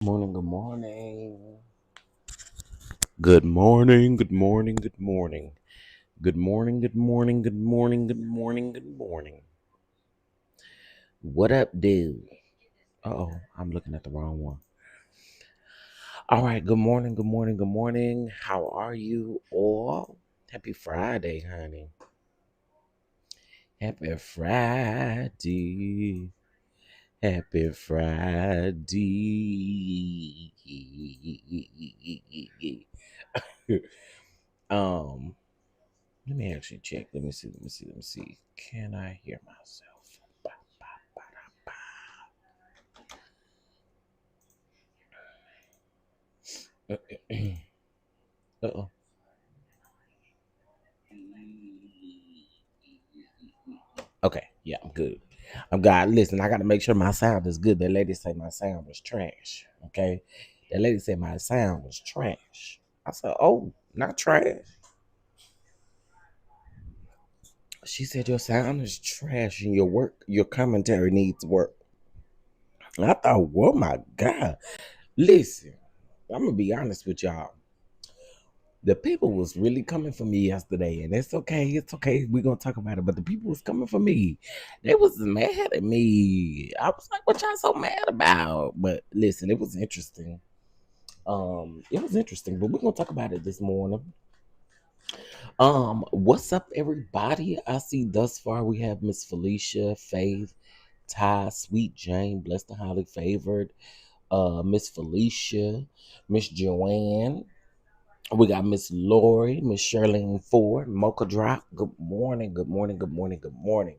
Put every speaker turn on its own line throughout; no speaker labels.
Morning, good morning. Good morning, good morning, good morning. Good morning, good morning, good morning, good morning, good morning. What up, dude? Oh, I'm looking at the wrong one. All right, good morning, good morning, good morning. How are you all? Happy Friday, honey. Happy Friday. Happy Friday. um Let me actually check. Let me see. Can I hear myself? Ba, ba, ba, da, ba. Uh-oh. Okay, yeah, I'm good. I'm good. Listen, I got to make sure my sound is good. That lady said my sound was trash. Okay, that lady said my sound was trash. I said, oh, not trash. She said your sound is trash and your commentary needs work. I thought, oh my God. Listen, I'm gonna be honest with y'all. The people was really coming for me yesterday, and it's okay. It's okay. We're gonna talk about it. But the people was coming for me. They was mad at me. I was like, "What y'all so mad about?" But listen, it was interesting. It was interesting. But we're gonna talk about it this morning. What's up, everybody? I see thus far we have Miss Felicia, Faith, Ty, Sweet Jane, Blessed and Highly Favored, Miss Felicia, Miss Joanne. We got Miss Lori, Miss Shirlene Ford, Mocha Drop. Good morning, good morning, good morning, good morning.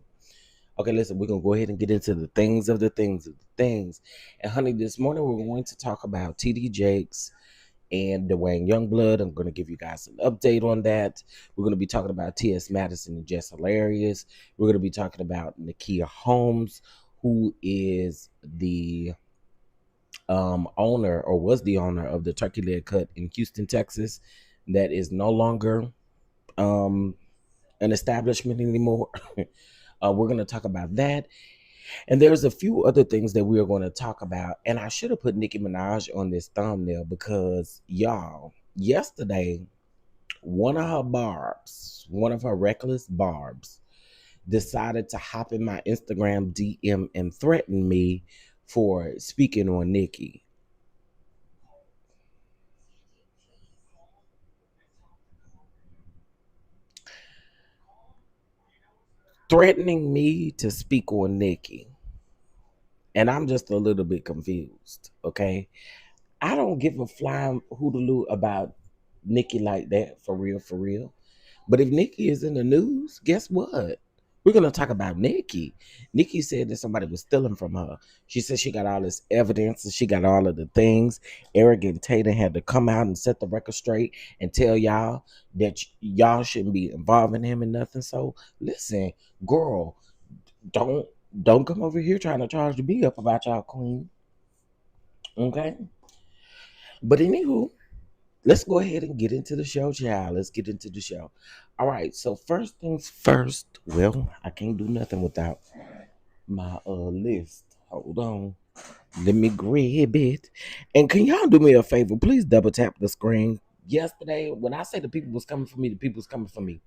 Okay, listen, we're gonna go ahead and get into the things of the things of the things. And honey, this morning we're going to talk about TD Jakes and DUANE Youngblood. I'm gonna give you guys an update on that. We're gonna be talking about T.S. Madison and Jess Hilarious. We're gonna be talking about Nakia Holmes, who is the owner or was the owner of the Turkey Leg Cut in Houston, Texas, that is no longer um, an establishment anymore. We're going to talk about that. And there's a few other things that we are going to talk about. And I should have put Nicki Minaj on this thumbnail because, y'all, yesterday, one of her reckless barbs, decided to hop in my Instagram DM and threaten me for speaking on Nicki. Threatening me to speak on Nicki. And I'm just a little bit confused, okay? I don't give a flying hootaloo about Nicki like that, for real, for real. But if Nicki is in the news, guess what? We're gonna talk about Nicki. Nicki said that somebody was stealing from her. She said she got all this evidence and she got all of the things. Eric and Tatum had to come out and set the record straight and tell y'all that y'all shouldn't be involving him in nothing. So listen, girl, don't don't come over here trying to charge me up about y'all queen. Okay? But anywho, let's go ahead and get into the show, child. Let's get into the show. All right. So first things first. Well, I can't do nothing without my list. Hold on. Let me grab it. And can y'all do me a favor? Please double tap the screen. Yesterday, when I say the people was coming for me, the people was coming for me.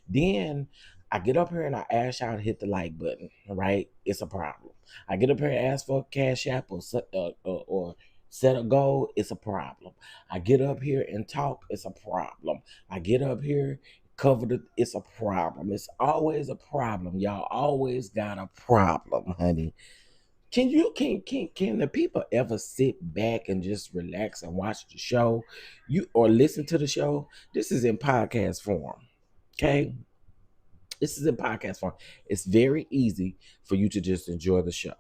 Then I get up here and I ask y'all to hit the like button. Right? It's a problem. I get up here and ask for a cash app or set a goal. It's a problem. I get up here and talk. It's a problem. I get up here, cover the. It's a problem. It's always a problem. Y'all always got a problem, honey. Can the people ever sit back and just relax and watch the show? You or listen to the show? This is in podcast form. Okay? This is in podcast form. It's very easy for you to just enjoy the show.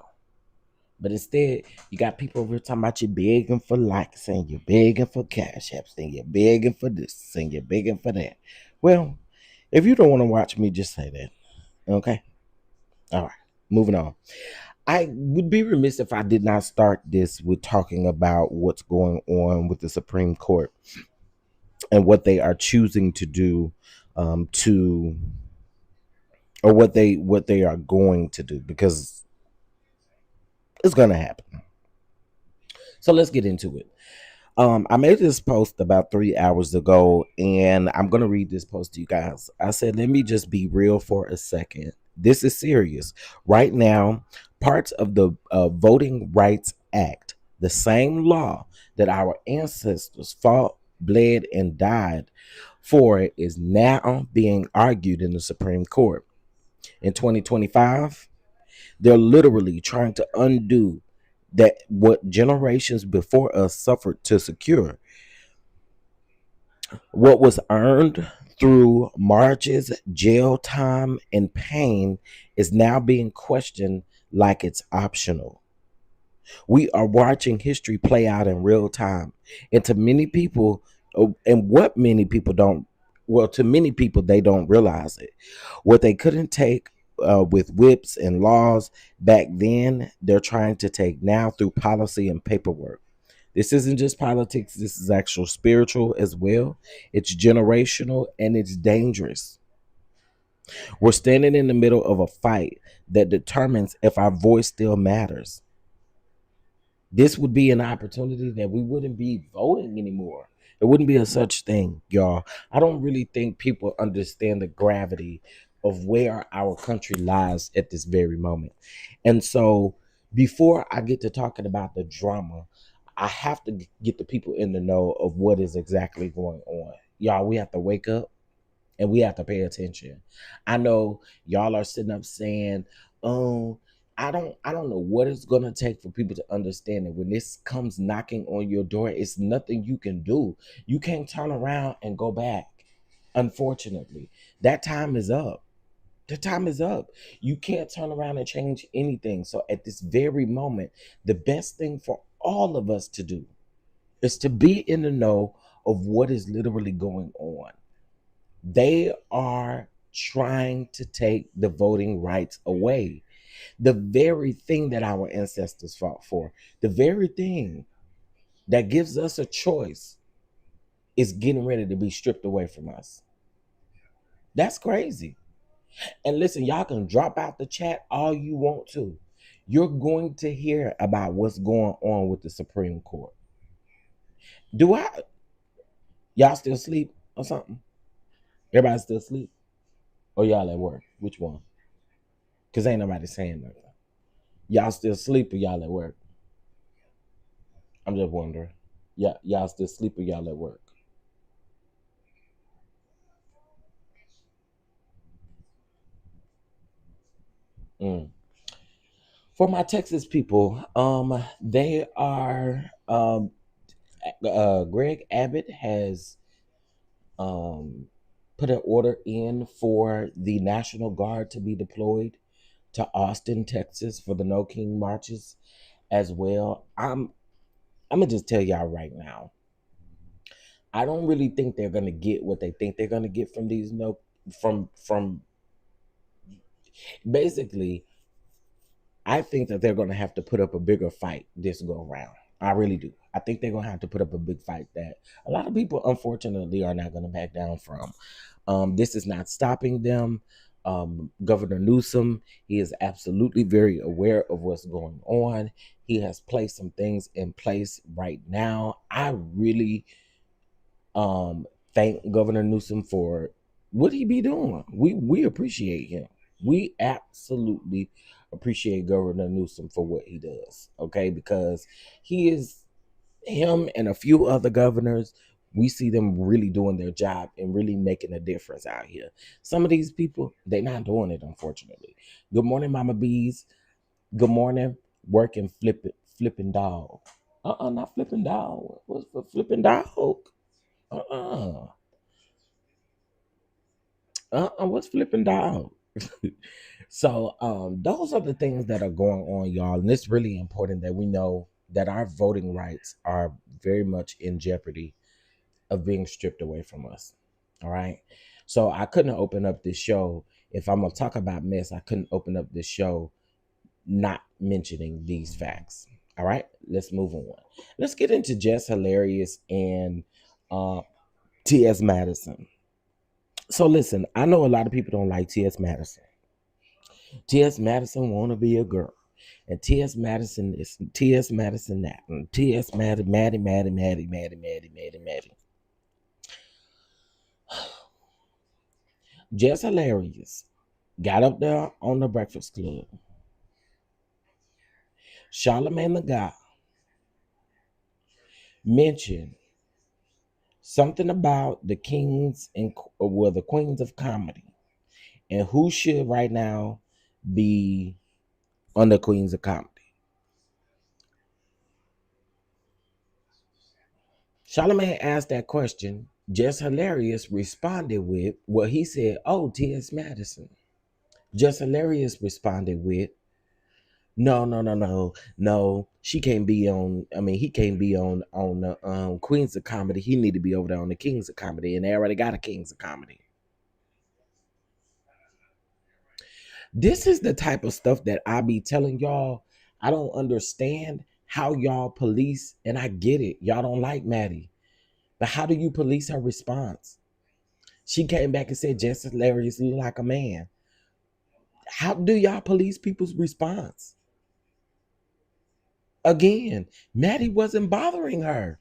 But instead, you got people over here talking about you begging for likes and you're begging for cash apps and you're begging for this and you're begging for that. Well, if you don't want to watch me, just say that. Okay? All right. Moving on. I would be remiss if I did not start this with talking about what's going on with the Supreme Court and what they are choosing to do to or what they are going to do because it's going to happen. So let's get into it. I made this post about 3 hours ago, and I'm gonna read this post to you guys. I said, let me just be real for a second. This is serious. Right now, parts of the Voting Rights Act, the same law that our ancestors fought, bled, and died for, is now being argued in the Supreme Court. In 2025, they're literally trying to undo that what generations before us suffered to secure. What was earned through marches, jail time, and pain is now being questioned like it's optional. We are watching history play out in real time. And to many people, and what many people don't, well, to many people, they don't realize it. What they couldn't take with whips and laws back then, they're trying to take now through policy and paperwork. This isn't just politics, this is actual spiritual as well. It's generational and it's dangerous. We're standing in the middle of a fight that determines if our voice still matters. This would be an opportunity that we wouldn't be voting anymore. It wouldn't be a such thing, y'all. I don't really think people understand the gravity of where our country lies at this very moment. And so, before I get to talking about the drama, I have to get the people in the know of what is exactly going on. Y'all, we have to wake up and we have to pay attention. I know y'all are sitting up saying, "Oh, I don't know what it's gonna take for people to understand that when this comes knocking on your door, it's nothing you can do. You can't turn around and go back. Unfortunately, that time is up. The time is up. You can't turn around and change anything. So at this very moment, the best thing for all of us to do is to be in the know of what is literally going on. They are trying to take the voting rights away. The very thing that our ancestors fought for, the very thing that gives us a choice, is getting ready to be stripped away from us. That's crazy. And listen, y'all can drop out the chat all you want to. You're going to hear about what's going on with the Supreme Court. Do I? Y'all still sleep or something? Everybody still sleep? Or y'all at work? Which one? Because ain't nobody saying nothing. Y'all still sleep or y'all at work? I'm just wondering. Yeah, y'all still sleep or y'all at work? Mm. For my Texas people, they are Greg Abbott has um put an order in for the National Guard to be deployed to Austin, Texas for the No King marches as well. I'm gonna just tell y'all right now. I don't really think they're gonna get what they think they're gonna get from these no from basically. I think that they're gonna have to put up a bigger fight this go around. I really do. I think they're gonna have to put up a big fight that a lot of people unfortunately are not gonna back down from. This is not stopping them. Governor Newsom, he is absolutely very aware of what's going on. He has placed some things in place right now. I really thank Governor Newsom for what he be doing. We appreciate him. We absolutely appreciate Governor Newsom for what he does. Okay, because he is him and a few other governors. We see them really doing their job and really making a difference out here. Some of these people, they're not doing it, unfortunately. Good morning, Mama Bees. Good morning, working flipping dog. Not flipping dog. What's for flipping dog? Uh-uh. What's flipping dog? So those are the things that are going on, y'all. And it's really important that we know that our voting rights are very much in jeopardy of being stripped away from us. All right. So I couldn't open up this show. If I'm gonna talk about mess, I couldn't open up this show not mentioning these facts. All right, let's move on. Let's get into Jess Hilarious and uh T.S. Madison. So listen, I know a lot of people don't like T.S. Madison. T.S. Madison wanna be a girl. And T.S. Madison is T.S. Madison that. And T.S. Maddie. Just hilarious. Got up there on the Breakfast Club. Charlamagne the God mentioned something about the kings and well, the queens of comedy, and who should right now be on the queens of comedy. Charlamagne asked that question. Just Hilarious responded with, well, he said, "Oh, T.S. Madison." Just Hilarious responded with, no. She can't be on. I mean, he can't be on the Queens of Comedy. He need to be over there on the Kings of Comedy, and they already got a Kings of Comedy. This is the type of stuff that I be telling y'all. I don't understand how y'all police, and I get it. Y'all don't like Maddie, but how do you police her response? She came back and said, "Just Hilarious look like a man." How do y'all police people's response? Again, Maddie wasn't bothering her.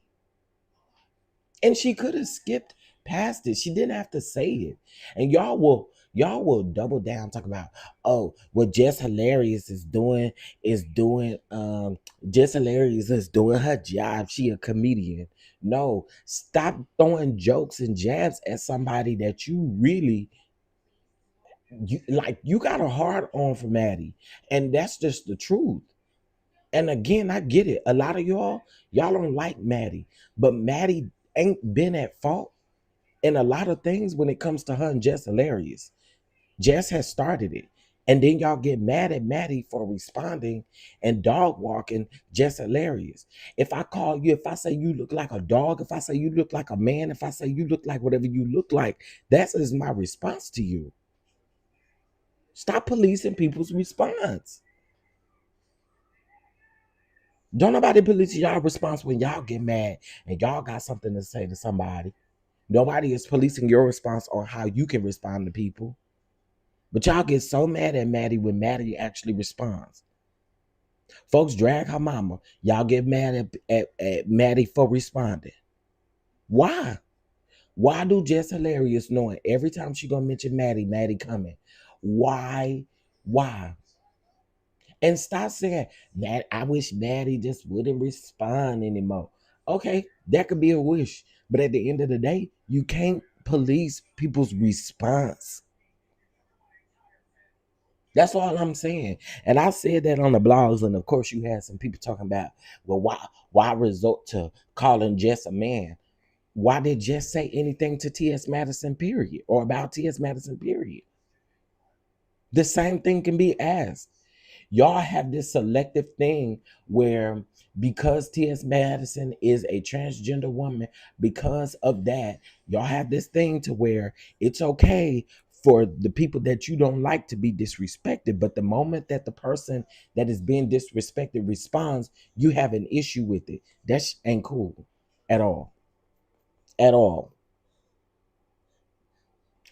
And she could have skipped past it. She didn't have to say it. And y'all will double down talk about, oh, what Jess Hilarious is doing Jess Hilarious is doing her job. She a comedian. No, stop throwing jokes and jabs at somebody that you really you got a hard on for Maddie. And that's just the truth. And again, I get it. A lot of y'all don't like Maddie, but Maddie ain't been at fault in a lot of things when it comes to her and Jess Hilarious. Jess has started it. And then y'all get mad at Maddie for responding and dog walking Jess Hilarious. If I call you, if I say you look like a dog, if I say you look like a man, if I say you look like whatever you look like, that is my response to you. Stop policing people's response. Don't nobody police y'all response when y'all get mad and y'all got something to say to somebody. Nobody is policing your response on how you can respond to people. But y'all get so mad at Maddie when Maddie actually responds. Folks drag her mama. Y'all get mad at Maddie for responding. Why? Why do Jess Hilarious knowing every time she gonna mention Maddie coming? Why? Why? And stop saying that I wish Maddie just wouldn't respond anymore. Okay, that could be a wish. But at the end of the day, you can't police people's response. That's all I'm saying. And I said that on the blogs, and of course you had some people talking about, well, why resort to calling Jess a man? Why did Jess say anything to T.S. Madison, period? Or about T.S. Madison, period? The same thing can be asked. Y'all have this selective thing where because T.S. Madison is a transgender woman, because of that, y'all have this thing to where it's okay for the people that you don't like to be disrespected. But the moment that the person that is being disrespected responds, you have an issue with it. That ain't cool at all. At all.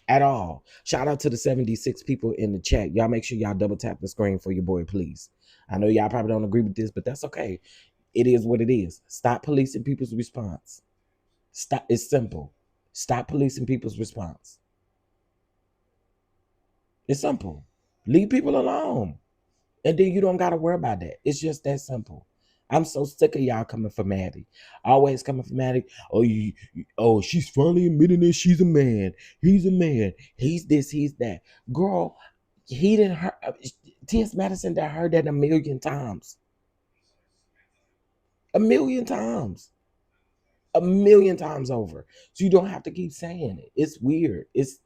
At all. Shout out to the 76 people in the chat. Y'all make sure y'all double tap the screen for your boy, please. I know y'all probably don't agree with this, but that's okay. It is what it is. Stop policing people's response. Stop. It's simple. Stop policing people's response. It's simple. Leave people alone. And then you don't got to worry about that. It's just that simple. I'm so sick of y'all coming for Maddie. Always coming for Maddie. Oh, she's finally admitting that she's a man. He's a man. He's this, he's that. Girl, he didn't hear. T.S. Madison done heard that a million times. A million times. A million times over. So you don't have to keep saying it. It's weird. It's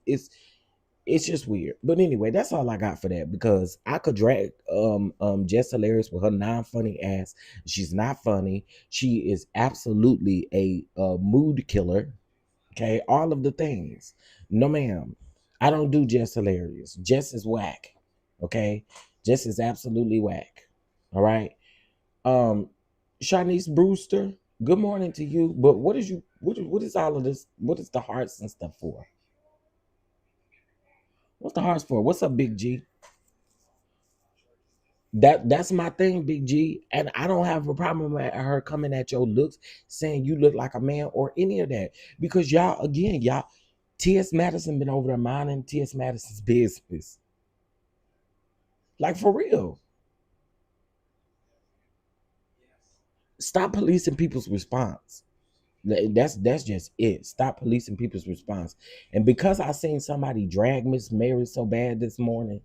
just weird. But anyway, that's all I got for that because I could drag Jess Hilarious with her non-funny ass. She's not funny. She is absolutely a mood killer. Okay, all of the things. No, ma'am. I don't do Jess Hilarious. Jess is whack. Okay, Jess is absolutely whack. All right. Um, Shanice Brewster. Good morning to you. But what is all of this? What is the hearts and stuff for? What's the hearts for? What's up, Big G? That's my thing, Big G. And I don't have a problem with her coming at your looks, saying you look like a man or any of that. Because y'all, again, y'all, T.S. Madison been over there minding T.S. Madison's business. Like for real. Stop policing people's response. That's just it. Stop policing people's response. And because I seen somebody drag Miss Mary so bad this morning,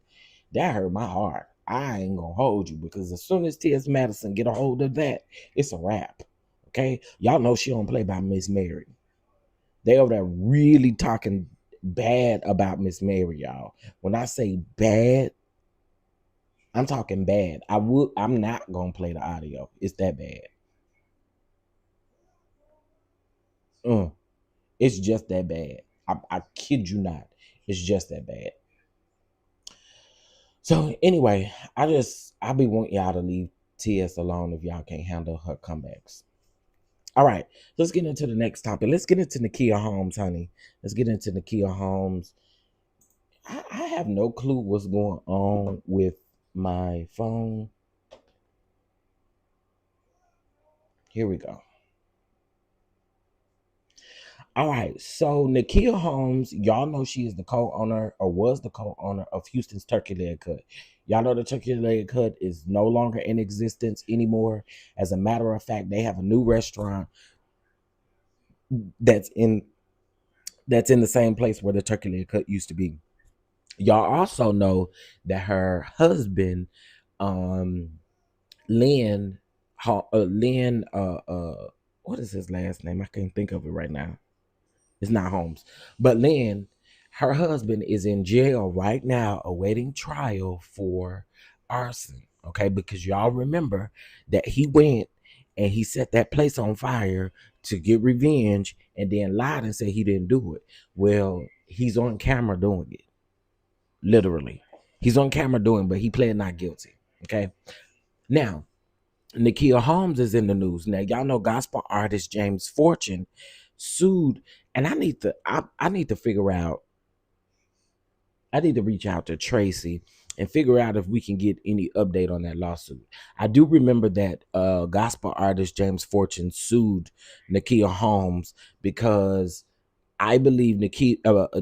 that hurt my heart. I ain't gonna hold you because as soon as T.S. Madison get a hold of that, it's a wrap. Okay, y'all know she don't play by Miss Mary. They over there really talking bad about Miss Mary, y'all. When I say bad, I'm talking bad. I'm not gonna play the audio. It's that bad. Mm, it's just that bad. I kid you not. It's just that bad. So anyway, I be want y'all to leave TS alone if y'all can't handle her comebacks. All right, let's get into the next topic. Let's get into Nakia Holmes, honey. Let's get into Nakia Holmes. I have no clue what's going on with my phone. Here we go. All right, so Nakia Holmes, y'all know she is the co-owner or was the co-owner of Houston's Turkey Leg Cut. Y'all know the Turkey Leg Cut is no longer in existence anymore. As a matter of fact, they have a new restaurant that's in the same place where the Turkey Leg Cut used to be. Y'all also know that her husband, um, Lynn, Lynn, what is his last name? I can't think of it right now. It's not Holmes, but Lynn, her husband is in jail right now, awaiting trial for arson. Okay, because y'all remember that he went and he set that place on fire to get revenge, and then lied and said he didn't do it. Well, he's on camera doing it. Literally, he's on camera doing, but he pled not guilty. Okay, now Nakia Holmes is in the news. Now y'all know gospel artist James Fortune sued, and I need to figure out. I need to reach out to Tracy and figure out if we can get any update on that lawsuit. I do remember that gospel artist James Fortune sued Nakia Holmes because I believe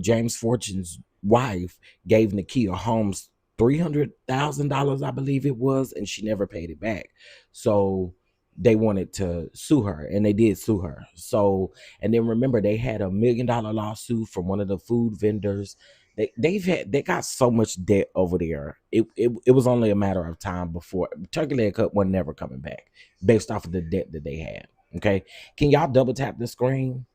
James Fortune's wife gave Nakia Holmes $300,000, I believe it was, and she never paid it back. So they wanted to sue her, and they did sue her. So, and then remember, they had $1 million lawsuit from one of the food vendors. They got so much debt over there. It was only a matter of time before Turkey Leg Cut was never coming back based off of the debt that they had. Okay, can y'all double tap the screen?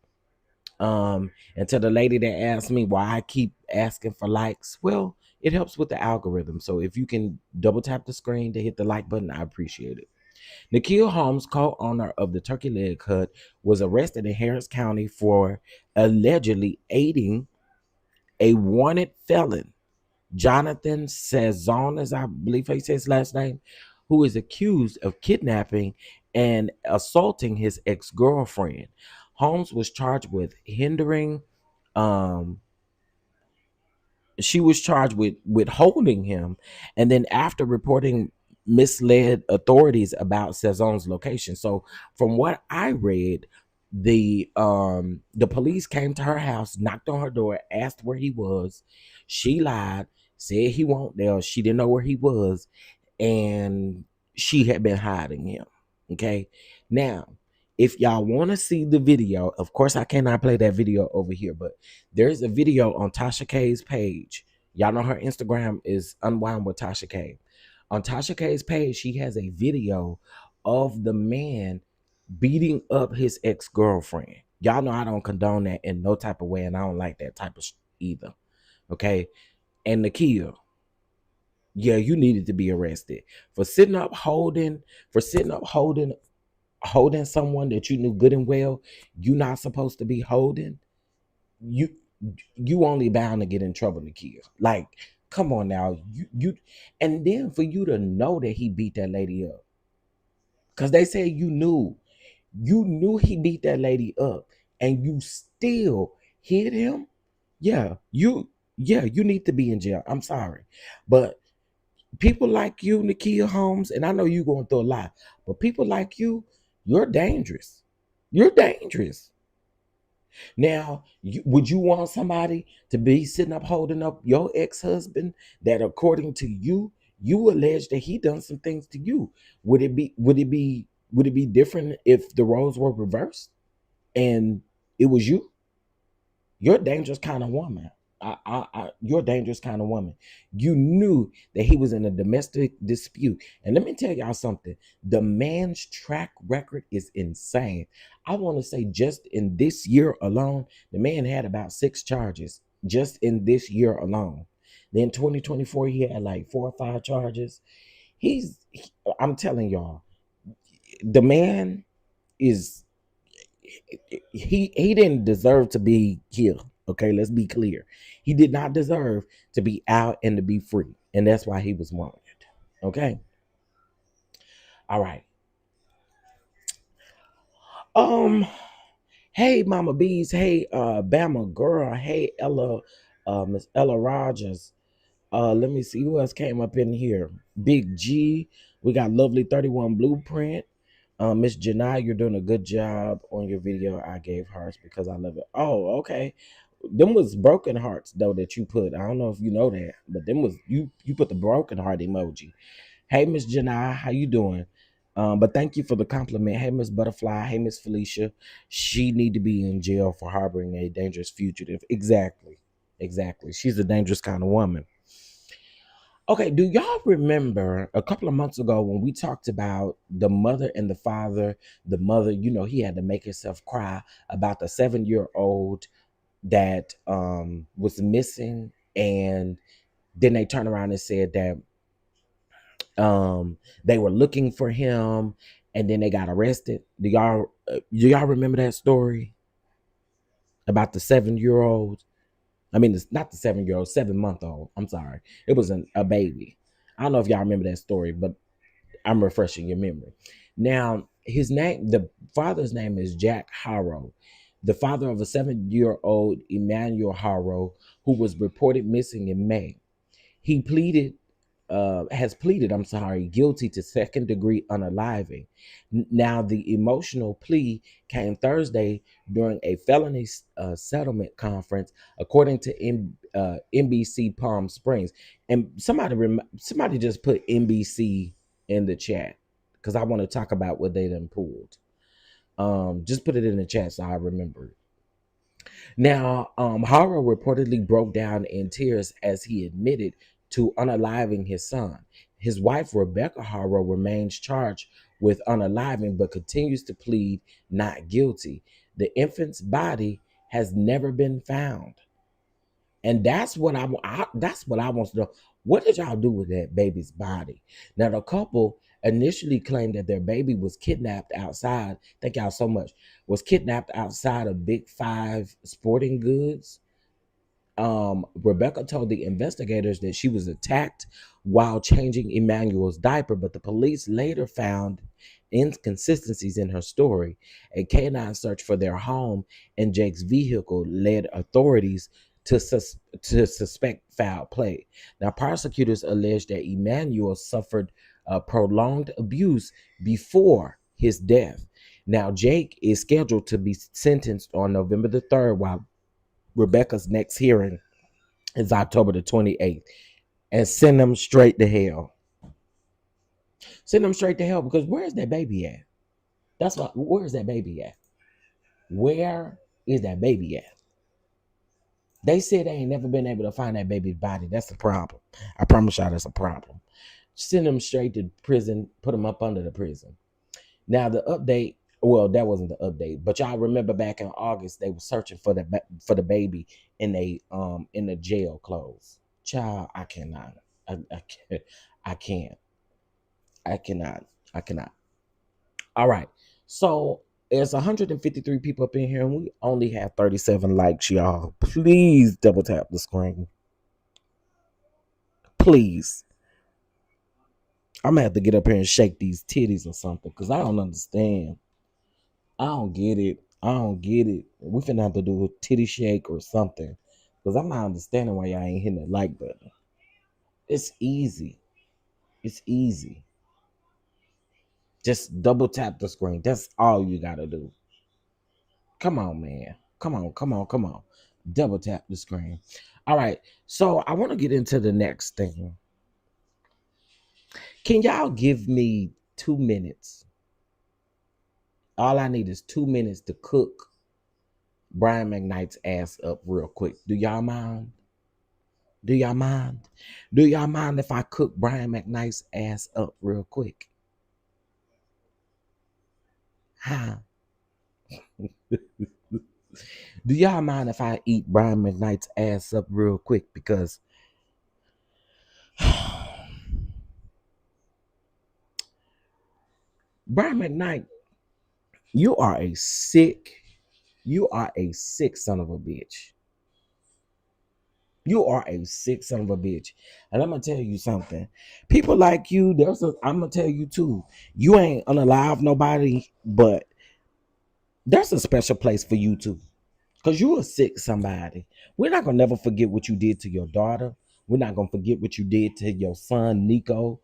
And to the lady that asked me why I keep asking for likes, well, it helps with the algorithm. So if you can double tap the screen to hit the like button, I appreciate it. Nikhil Holmes, co-owner of the Turkey Leg Hut, was arrested in Harris County for allegedly aiding a wanted felon, Jonathan Sazon, as I believe he says his last name, who is accused of kidnapping and assaulting his ex-girlfriend. Holmes was charged with hindering, um, she was charged with holding him, and then after reporting misled authorities about Sazon's location. So from what I read, the police came to her house, knocked on her door, asked where he was. She lied, said he won't there. She didn't know where he was, and she had been hiding him. Okay. Now, if y'all want to see the video, of course I cannot play that video over here, but there's a video on Tasha K's page. Y'all know her Instagram is Unwind with Tasha K. On Tasha K's page, she has a video of the man beating up his ex-girlfriend. Y'all know I don't condone that in no type of way, and I don't like that type of either. Okay. And Nakia, yeah, you needed to be arrested for sitting up holding someone that you knew good and well you're not supposed to be holding. You you only bound to get in trouble, Nakia. Like, come on now. You and then for you to know that he beat that lady up. Because they said you knew he beat that lady up and you still hit him. Yeah, you need to be in jail. I'm sorry. But People like you, Nakia Holmes, and I know you're going through a lot, but people like you, you're dangerous. You're dangerous. Now, would you want somebody to be sitting up holding up your ex-husband that, according to you, you allege that he done some things to you? Would it be different if the roles were reversed and it was you? You're a dangerous kind of woman. You're a dangerous kind of woman. You knew that he was in a domestic dispute. And let me tell y'all something. The man's track record is insane. I want to say just in this year alone, the man had about 6 charges just in this year alone. Then 2024, he had like 4 or 5 charges. I'm telling y'all, the man is he didn't deserve to be here. Okay, let's be clear. He did not deserve to be out and to be free, and that's why he was wanted. Okay, all right. Um, hey, Mama Bees. Hey, Bama girl. Hey, Ella, Miss Ella Rogers. Let me see who else came up in here. Big G. We got Lovely 31 Blueprint. Miss Janai, you're doing a good job on your video. I gave hearts because I love it. Oh, okay. Them was broken hearts though that you put. I don't know if you know that, but them was you put the broken heart emoji. Hey, Miss Janai, how you doing? But thank you for the compliment. Hey, Miss Butterfly. Hey, Miss Felicia. She need to be in jail for harboring a dangerous fugitive. Exactly. Exactly. She's a dangerous kind of woman. Okay, do y'all remember a couple of months ago when we talked about the mother and the father? The mother, he had to make himself cry about the 7-year-old that was missing, and then they turned around and said that they were looking for him, and then they got arrested. Do y'all remember that story about the 7-year-old? I mean, it's not the 7-year-old, 7-month old. I'm sorry, it was a baby. I don't know if y'all remember that story, but I'm refreshing your memory. Now, the father's name is Jack Harrow, the father of a 7-year-old Emmanuel Harrow, who was reported missing in May. He has pleaded, I'm sorry, guilty to second-degree unaliving. Now, the emotional plea came Thursday during a felony settlement conference, according to NBC Palm Springs. And somebody just put NBC in the chat because I want to talk about what they done pulled. Just put it in the chat so I remember it. Now, Hara reportedly broke down in tears as he admitted to unaliving his son. His wife, Rebecca Hara, remains charged with unaliving but continues to plead not guilty. The infant's body has never been found. And that's what I want to know. What did y'all do with that baby's body? Now the couple initially claimed that their baby was kidnapped outside. Thank y'all so much. Was kidnapped outside of Big Five Sporting Goods. Rebecca told the investigators that she was attacked while changing Emmanuel's diaper, but the police later found inconsistencies in her story. A canine search for their home and Jake's vehicle led authorities to suspect foul play. Now, prosecutors alleged that Emmanuel suffered prolonged abuse before his death. Now, Jake is scheduled to be sentenced on November the 3rd, while Rebecca's next hearing is October the 28th. And send them straight to hell. Send them straight to hell because where's that baby at? Where's that baby at? Where is that baby at? They said they ain't never been able to find that baby's body. That's the problem. I promise y'all that's a problem. Send them straight to prison, put them up under the prison. Now the update, well, that wasn't the update, but y'all remember back in August they were searching for the baby in the jail clothes. Child, I cannot. I can't. I can't. I cannot. I cannot. All right. So there's 153 people up in here, and we only have 37 likes, y'all. Please double tap the screen. Please. I'm gonna have to get up here and shake these titties or something because I don't understand. I don't get it. I don't get it. We finna have to do a titty shake or something because I'm not understanding why y'all ain't hitting the like button. It's easy. It's easy. Just double tap the screen. That's all you gotta do. Come on, man. Come on, come on, come on. Double tap the screen. All right. So I want to get into the next thing. Can y'all give me 2 minutes? All I need is 2 minutes to cook Brian McKnight's ass up real quick. Do y'all mind? Do y'all mind? Do y'all mind if I cook Brian McKnight's ass up real quick? Huh? Do y'all mind if I eat Brian McKnight's ass up real quick? Because Brian McKnight, you are a sick, you are a sick son of a bitch. You are a sick son of a bitch. And I'm gonna tell you something. People like you, I'm gonna tell you too. You ain't unalive nobody, but there's a special place for you too. Because you a sick somebody. We're not gonna never forget what you did to your daughter. We're not gonna forget what you did to your son Nico,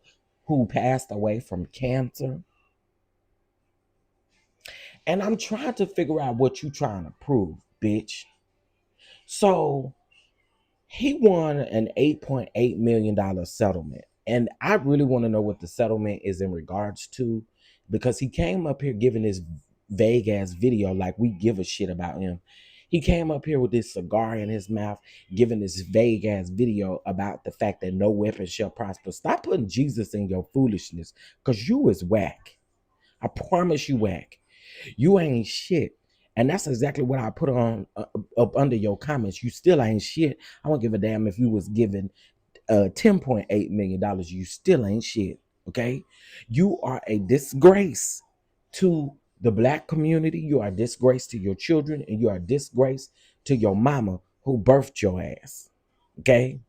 who passed away from cancer. And I'm trying to figure out what you trying to prove, bitch. So he won an $8.8 million settlement. And I really want to know what the settlement is in regards to, because he came up here giving this vague ass video like we give a shit about him. He came up here with this cigar in his mouth, giving this vague ass video about the fact that no weapon shall prosper. Stop putting Jesus in your foolishness, because you is whack. I promise you whack. You ain't shit. And that's exactly what I put on up under your comments. You still ain't shit. I don't give a damn if you was given $10.8 million. You still ain't shit. Okay? You are a disgrace to the black community. You are a disgrace to your children. And you are a disgrace to your mama who birthed your ass. Okay?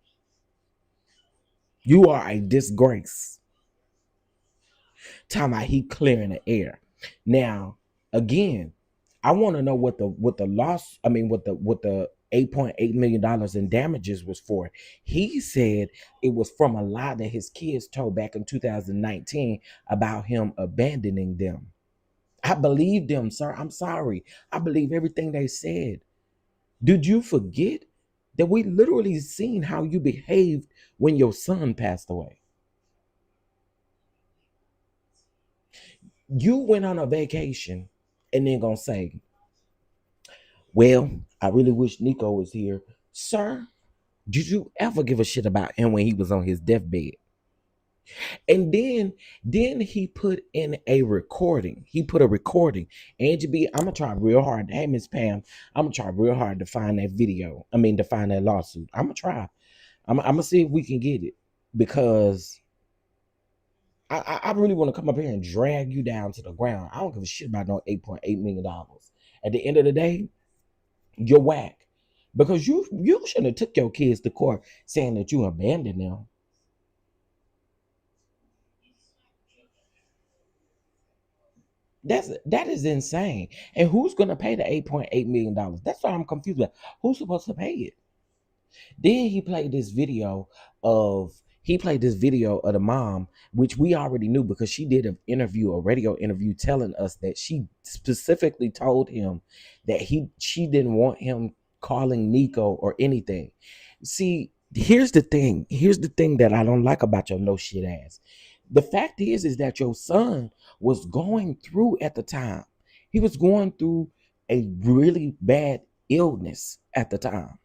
You are a disgrace. Talking about he clearing the air. Now, again, I want to know what the loss, I mean what the $8.8 million in damages was for. He said it was from a lie that his kids told back in 2019 about him abandoning them. I believe them, sir. I'm sorry. I believe everything they said. Did you forget that we literally seen how you behaved when your son passed away? You went on a vacation and then gonna say, well, I really wish Nico was here. Sir, did you ever give a shit about him when he was on his deathbed? And then he put in a recording. He put a recording. Angie B, I'm gonna try real hard. Hey, Miss Pam, I'm gonna try real hard to find that video. I mean, to find that lawsuit. I'm gonna try. I'm gonna see if we can get it, because I really want to come up here and drag you down to the ground. I don't give a shit about no $8.8 million. At the end of the day, you're whack, because you shouldn't have took your kids to court saying that you abandoned them. That is insane. And who's gonna pay the $8.8 million? That's what I'm confused with. Who's supposed to pay it? Then he played this video of the mom, which we already knew because she did a radio interview telling us that she specifically told him that she didn't want him calling Nico or anything. See, here's the thing. Here's the thing that I don't like about your no shit ass. The fact is that your son was going through at the time. He was going through a really bad illness at the time.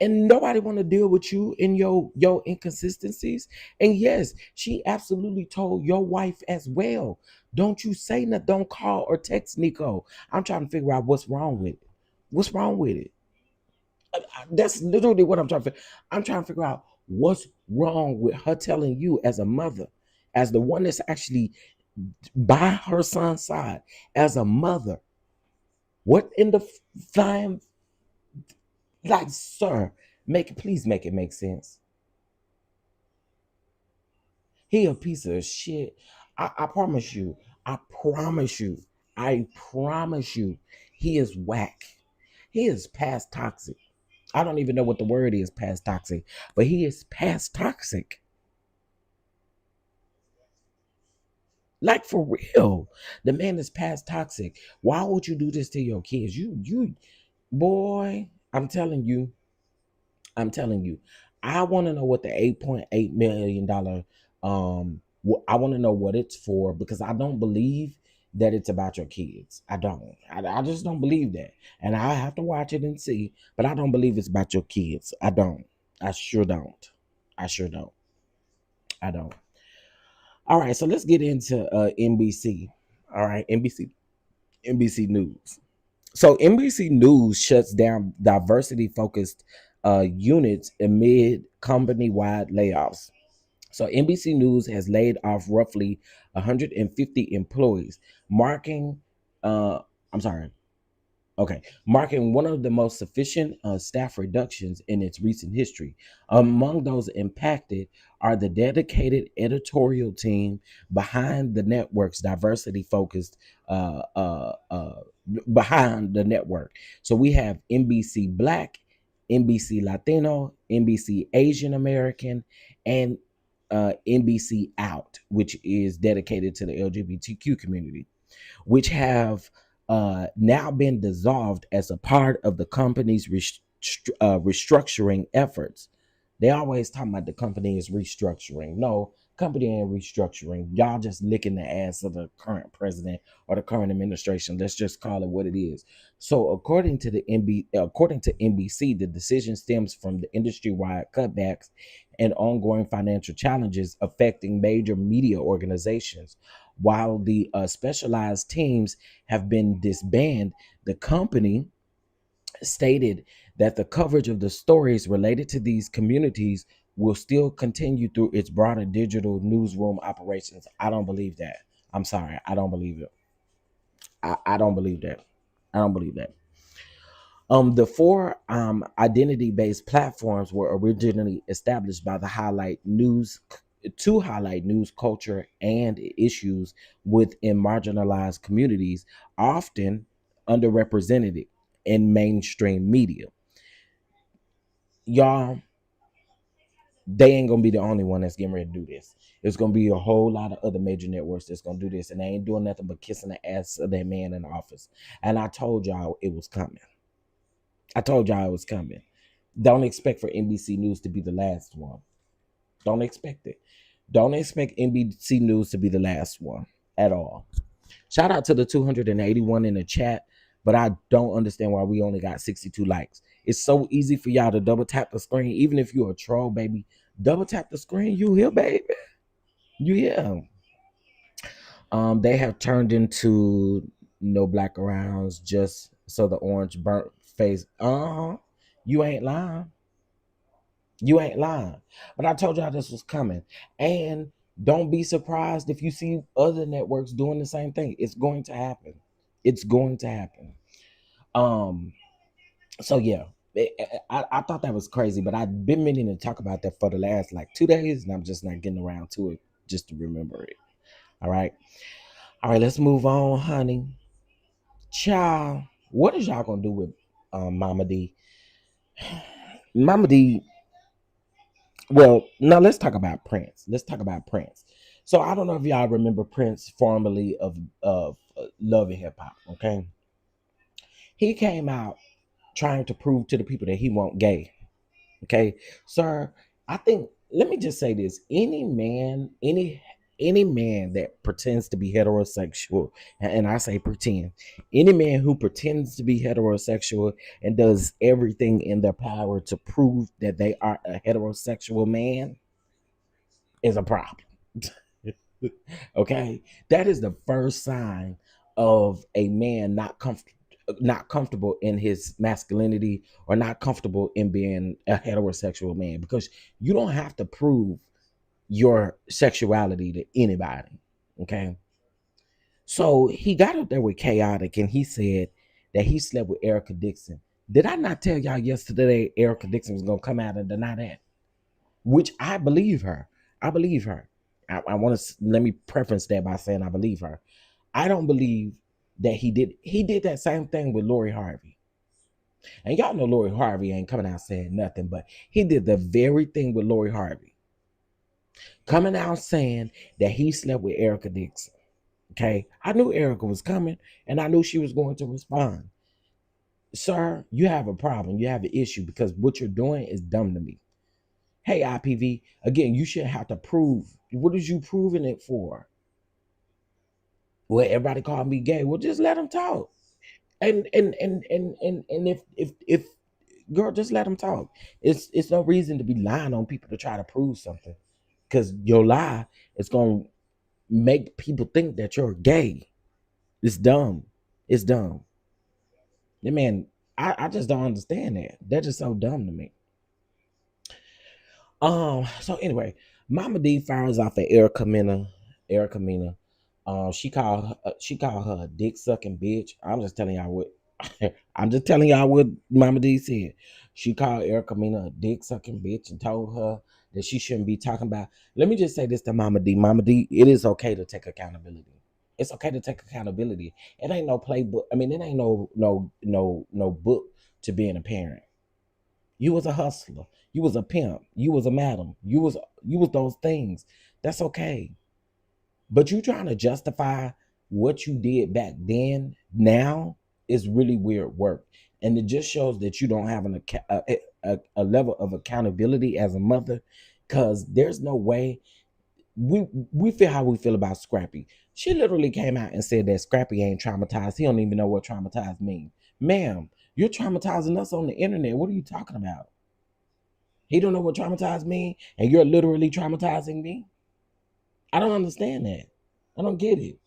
And nobody want to deal with you and your inconsistencies. And yes, she absolutely told your wife as well, don't you say nothing, don't call or text Nico. I'm trying to figure out what's wrong with it. What's wrong with it? That's literally what I'm trying to figure out what's wrong with her telling you as a mother, as the one that's actually by her son's side, as a mother. What in the fine, like, sir, please make it make sense. He a piece of shit. I promise you. I promise you. I promise you. He is whack. He is past toxic. I don't even know what the word is past toxic, but he is past toxic. Like for real. The man is past toxic. Why would you do this to your kids? You boy, I'm telling you, I want to know what the $8.8 million I want to know what it's for because I don't believe that it's about your kids. I don't. I just don't believe that. And I have to watch it and see, but I don't believe it's about your kids. I don't. I sure don't. I sure don't. I don't. All right, so let's get into NBC. All right, NBC News. So NBC News shuts down diversity focused units amid company wide layoffs. So NBC News has laid off roughly 150 employees, marking uh I'm sorry, okay, marking one of the most sufficient staff reductions in its recent history. Among those impacted are the dedicated editorial team behind the network's diversity focused behind the network. So we have NBC Black, NBC Latino, NBC Asian American, and NBC Out, which is dedicated to the LGBTQ community, which have now been dissolved as a part of the company's restructuring efforts. They always talk about the company is restructuring. No, company ain't restructuring. Y'all just licking the ass of the current president or the current administration. Let's just call it what it is. So, according to NBC, the decision stems from the industry-wide cutbacks and ongoing financial challenges affecting major media organizations. While the specialized teams have been disbanded, the company stated that the coverage of the stories related to these communities will still continue through its broader digital newsroom operations. I don't believe that. I'm sorry. I don't believe it. I don't believe that. I don't believe that. The four identity-based platforms were originally established by the highlight news to highlight news culture and issues within marginalized communities, often underrepresented in mainstream media. Y'all, they ain't gonna be the only one that's getting ready to do this. There's gonna be a whole lot of other major networks that's gonna do this, and they ain't doing nothing but kissing the ass of that man in the office. And I told y'all it was coming. I told y'all it was coming. Don't expect for NBC News to be the last one. Don't expect it. Don't expect NBC News to be the last one at all. Shout out to the 281 in the chat, but I don't understand why we only got 62 likes. It's so easy for y'all to double tap the screen, even if you're a troll, baby. Double tap the screen, you here, baby. You here. They have turned into no black arounds, just so the orange burnt face. You ain't lying. You ain't lying. But I told y'all this was coming. And don't be surprised if you see other networks doing the same thing. It's going to happen. It's going to happen. Um, so yeah. I thought that was crazy, but I've been meaning to talk about that for the last like 2 days, and I'm just not getting around to it just to remember it. All right. All right, let's move on, honey. Child, what is y'all gonna do with Mama D? Mama D. Well, now let's talk about Prince. Let's talk about Prince. So I don't know if y'all remember Prince, formerly of Love and Hip Hop. Okay, he came out trying to prove to the people that he wasn't gay. Okay, sir. I think let me just say this: any man that pretends to be heterosexual, and I say pretend, any man who pretends to be heterosexual and does everything in their power to prove that they are a heterosexual man is a problem. Okay, that is the first sign of a man not comfortable in his masculinity or not comfortable in being a heterosexual man, because you don't have to prove your sexuality to anybody. Okay, so he got up there with Chaotic and he said that he slept with Erica Dixon. Did I not tell y'all yesterday Erica Dixon was gonna come out and deny that? Which I believe her. I believe her. I want to let me preface that by saying I believe her. I don't believe that he did. He did that same thing with Lori Harvey. And y'all know Lori Harvey ain't coming out saying nothing, but he did the very thing with Lori Harvey, coming out saying that he slept with Erica Dixon. Okay, I knew Erica was coming, and I knew she was going to respond. Sir, you have a problem. You have an issue because what you're doing is dumb to me. Hey, IPV, again, you should have to prove. What is you proving it for? Well, everybody called me gay. Well, just let them talk. And if girl, just let them talk. It's no reason to be lying on people to try to prove something, because your lie is gonna make people think that you're gay. It's dumb. It's dumb. Yeah, man, I just don't understand that. That's just so dumb to me. So anyway, Mama D fires off at Erica Mena. Erica Mena. She called her a dick sucking bitch. I'm just telling y'all what I'm just telling y'all what Mama D said. She called Erica Mena a dick sucking bitch and told her that she shouldn't be talking about. Let me just say this to Mama D. Mama D, it is okay to take accountability. It's okay to take accountability. It ain't no playbook. I mean, it ain't no book to being a parent. You was a hustler. You was a pimp. You was a madam. You was those things. That's okay. But you trying to justify what you did back then now is really weird work. And it just shows that you don't have a level of accountability as a mother, because there's no way we feel how we feel about Scrappy. She literally came out and said that Scrappy ain't traumatized. He don't even know what traumatized means. Ma'am, you're traumatizing us on the internet. What are you talking about? He don't know what traumatized mean, and you're literally traumatizing me? I don't understand that. I don't get it.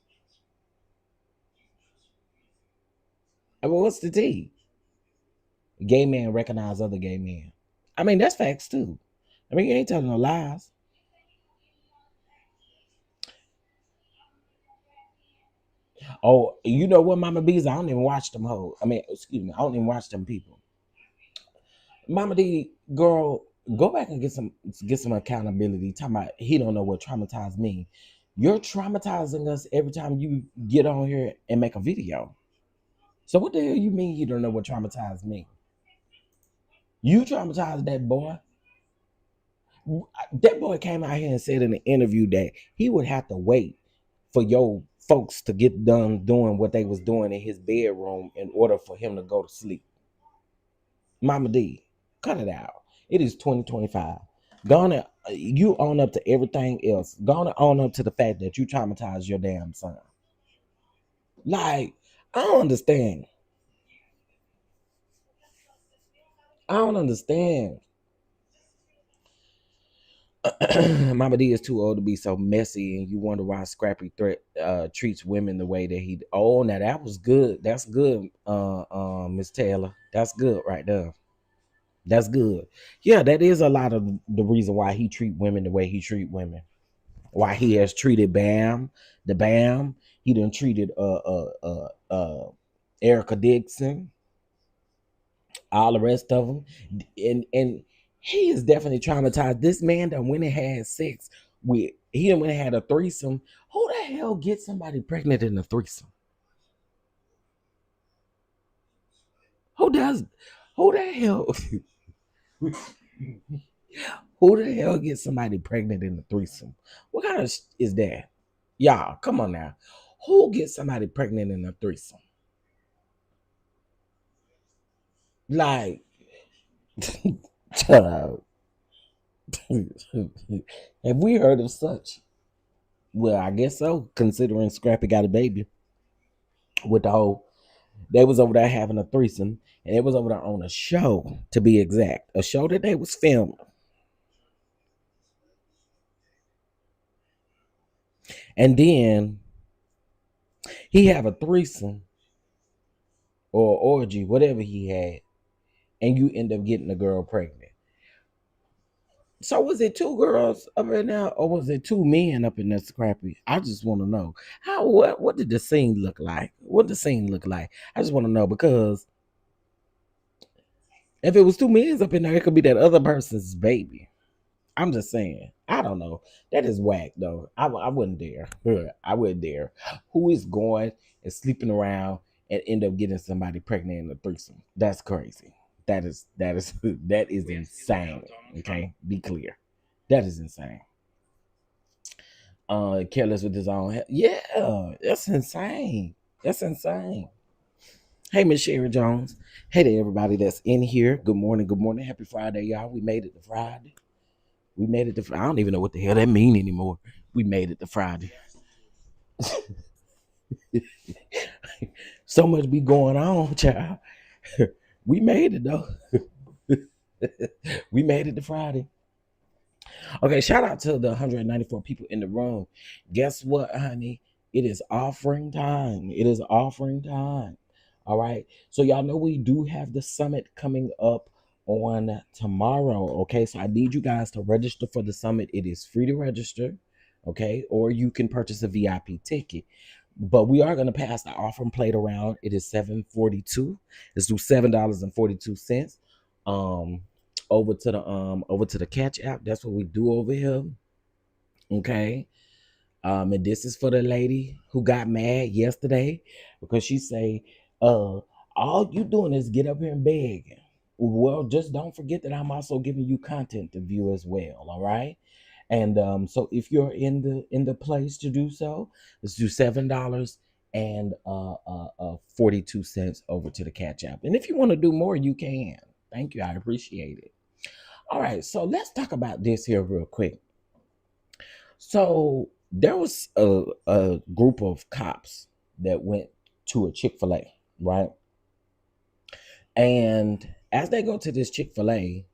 I mean, what's the T? Gay men recognize other gay men. I mean, that's facts too. I mean, you ain't telling no lies. Oh, you know what, Mama B's? I don't even watch them hoes. I mean, excuse me, I don't even watch them people. Mama D, girl, go back and get some accountability. Talking about he don't know what traumatized mean. You're traumatizing us every time you get on here and make a video. So what the hell you mean you don't know what traumatized mean? You traumatized that boy. That boy came out here and said in an interview that he would have to wait for your folks to get done doing what they was doing in his bedroom in order for him to go to sleep. Mama D, cut it out. It is 2025. Gonna you own up to everything else. Gonna own up to the fact that you traumatized your damn son. Like, I don't understand. I don't understand. Mama D is too old to be so messy, and you wonder why Scrappy treats women the way that he. Oh, now that was good. That's good, Miss Taylor. That's good right there. That's good. Yeah, that is a lot of the reason why he treat women the way he treat women. Why he has treated Bam, the Bam. He done treated Erica Dixon, all the rest of them, and he is definitely traumatized. This man that went and had sex with, he done went and had a threesome. Who the hell gets somebody pregnant in a threesome? Who does? Who the hell? Who the hell gets somebody pregnant in a threesome? What kind of is that? Y'all, come on now. Who gets somebody pregnant in a threesome? Like, child, have we heard of such? Well, I guess so, considering Scrappy got a baby with the whole. They was over there having a threesome, and it was over there on a show, to be exact, a show that they was filming. And then he have a threesome or orgy, whatever he had, and you end up getting the girl pregnant. So was it two girls up in there, or was it two men up in there, Scrappy? I just want to know how. What did the scene look like? What did the scene look like? I just want to know, because if it was two men up in there, it could be that other person's baby. I'm just saying. I don't know. That is whack, though. I wouldn't dare. I wouldn't dare. Who is going and sleeping around and end up getting somebody pregnant in a threesome. That's crazy. That is that is insane. Okay, be clear. That is insane. Careless with his own health. Yeah, that's insane. That's insane. Hey, Miss Sherry Jones. Hey to everybody that's in here. Good morning. Good morning. Happy Friday, y'all. We made it to Friday. We made it to. I don't even know what the hell that mean anymore. We made it to Friday. So much be going on, child. We made it though. We made it to Friday. Okay, shout out to the 194 people in the room. Guess what, honey? It is offering time. It is offering time. All right. So y'all know we do have the summit coming up on tomorrow. Okay. So I need you guys to register for the summit. It is free to register. Okay. Or you can purchase a VIP ticket. But we are going to pass the offering plate around. It is 742. Let's do $7.42. Um over to the catch app. That's what we do over here. Okay. And this is for the lady who got mad yesterday because she say, all you doing is get up here and beg. Well, just don't forget that I'm also giving you content to view as well. All right. And so if you're in the place to do so, let's do $7 and 42 cents over to the catch app. And if you want to do more, you can. Thank you. I appreciate it. All right, so let's talk about this here real quick. So there was a group of cops that went to a Chick-fil-A, right? And as they go to this Chick-fil-A,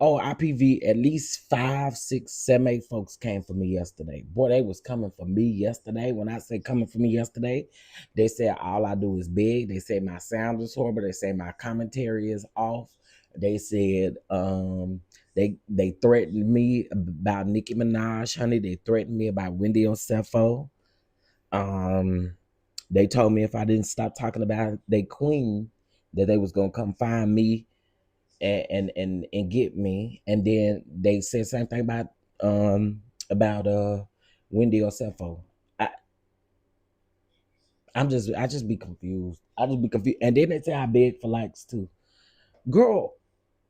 IPV, at least 5, 6, 7, 8 folks came for me yesterday. Boy, they was coming for me yesterday. When I say coming for me yesterday, they said all I do is beg. They say my sound is horrible. They say my commentary is off. They said they threatened me about Nicki Minaj, honey. They threatened me about Wendy Osefo. They told me if I didn't stop talking about they queen, that they was gonna come find me and get me. And then they said same thing about Wendy Osefo. I I just be confused. I just be confused. And then they say I beg for likes too. Girl,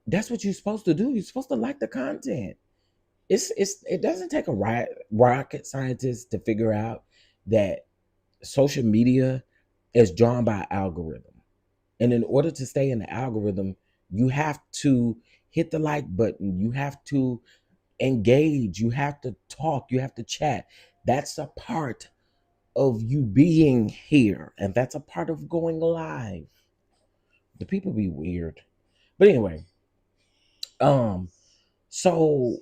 that's what you're supposed to do. You're supposed to like the content. It doesn't take a rocket scientist to figure out that social media is drawn by algorithm. And in order to stay in the algorithm, you have to hit the like button. You have to engage. You have to talk. You have to chat. That's a part of you being here. And that's a part of going live. The people be weird. But anyway, um, so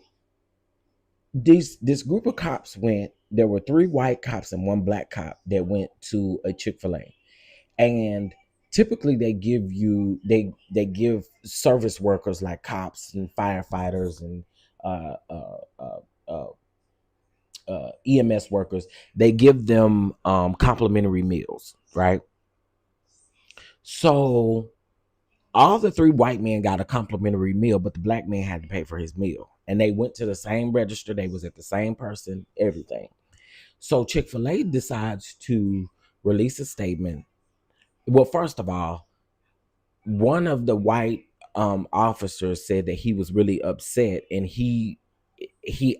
this group of cops went. There were 3 white cops and 1 black cop that went to a Chick-fil-A. And typically they give service workers like cops and firefighters and uh, uh, uh, uh, EMS workers, they give them complimentary meals, right? So all the 3 white men got a complimentary meal, but the black man had to pay for his meal. And they went to the same register. They was at the same person, everything. So Chick-fil-A decides to release a statement. Well, first of all, one of the white officers said that he was really upset, and he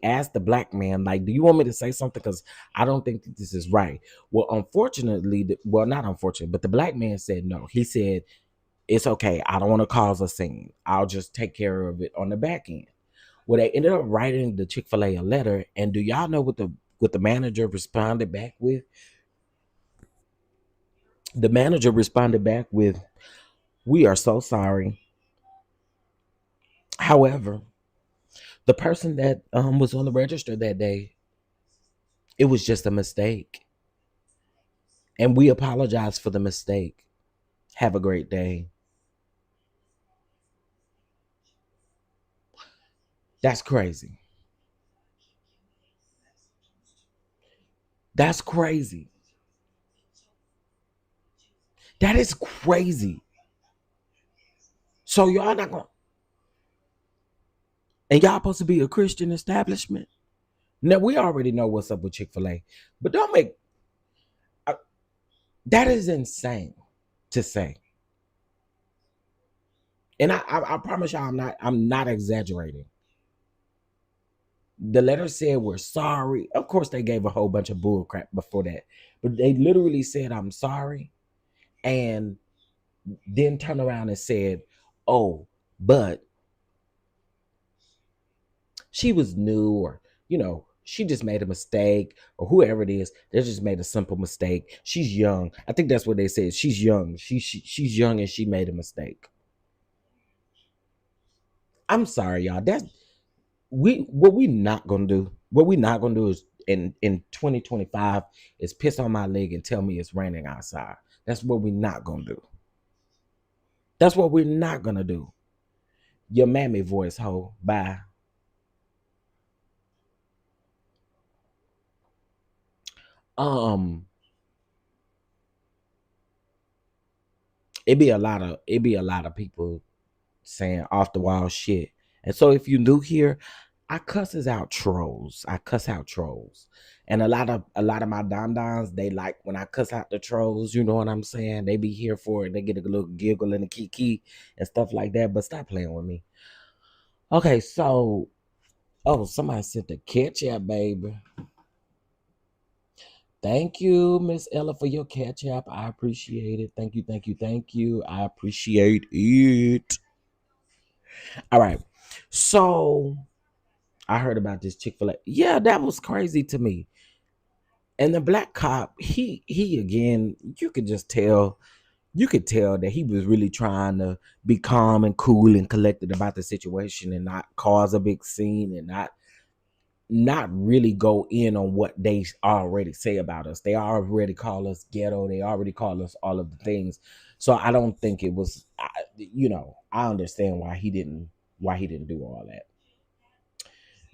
asked the black man, like, do you want me to say something, because I don't think that this is right. Well, unfortunately, well, not unfortunately, but the black man said no. He said, it's okay, I don't want to cause a scene, I'll just take care of it on the back end. Well, they ended up writing the Chick-fil-A a letter, and do y'all know what the manager responded back with? The manager responded back with, we are so sorry, however, the person that was on the register that day, it was just a mistake. And we apologize for the mistake. Have a great day. That's crazy. That's crazy. That is crazy. So y'all not gonna, and y'all supposed to be a Christian establishment. Now we already know what's up with Chick-fil-A, but That is insane to say. And I promise y'all I'm not exaggerating. The letter said we're sorry. Of course, they gave a whole bunch of bull crap before that, but they literally said I'm sorry, and then turned around and said, "Oh, but she was new, or she just made a mistake, or whoever it is, they just made a simple mistake. She's young." I think that's what they said. She's young. She's young and she made a mistake. I'm sorry, y'all. That's what we not gonna do. What we not gonna do is in 2025 is piss on my leg and tell me it's raining outside. That's what we not gonna do. That's what we're not gonna do. Your mammy voice, ho. Bye. Um, it be a lot of people saying off the wall shit. And so if you new here, I cusses out trolls. I cuss out trolls. And a lot of my dons, they like when I cuss out the trolls, you know what I'm saying? They be here for it. They get a little giggle and a kiki and stuff like that. But stop playing with me. Okay, so somebody sent the ketchup, baby. Thank you, Miss Ella, for your ketchup. I appreciate it. Thank you, thank you, thank you. I appreciate it. All right. So I heard about this Chick-fil-A. Yeah, that was crazy to me. And the black cop, he again, you could tell that he was really trying to be calm and cool and collected about the situation and not cause a big scene and not really go in on what they already say about us. They already call us ghetto. They already call us all of the things. So I don't think it was. I understand why he didn't do all that.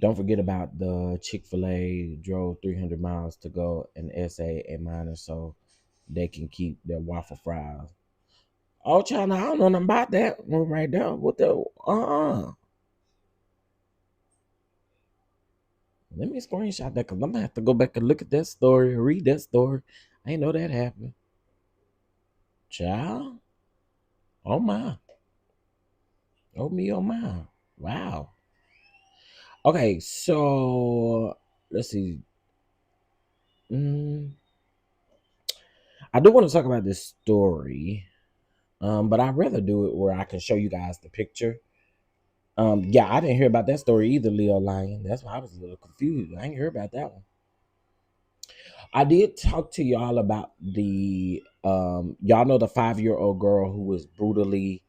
Don't forget about the Chick-fil-A drove 300 miles to go and essay a minor so they can keep their waffle fries. Oh, China, I don't know nothing about that one right there. What the? Let me screenshot that because I'm gonna have to go back and look at that story and read that story. I ain't know that happened. Child. Oh my. Oh me, oh my. Wow. Okay, so let's see. Mm, I do want to talk about this story. But I'd rather do it where I can show you guys the picture. Yeah, I didn't hear about that story either, Leo Lion. That's why I was a little confused. I ain't hear about that one. I did talk to y'all about the y'all know the 5-year-old girl who was brutally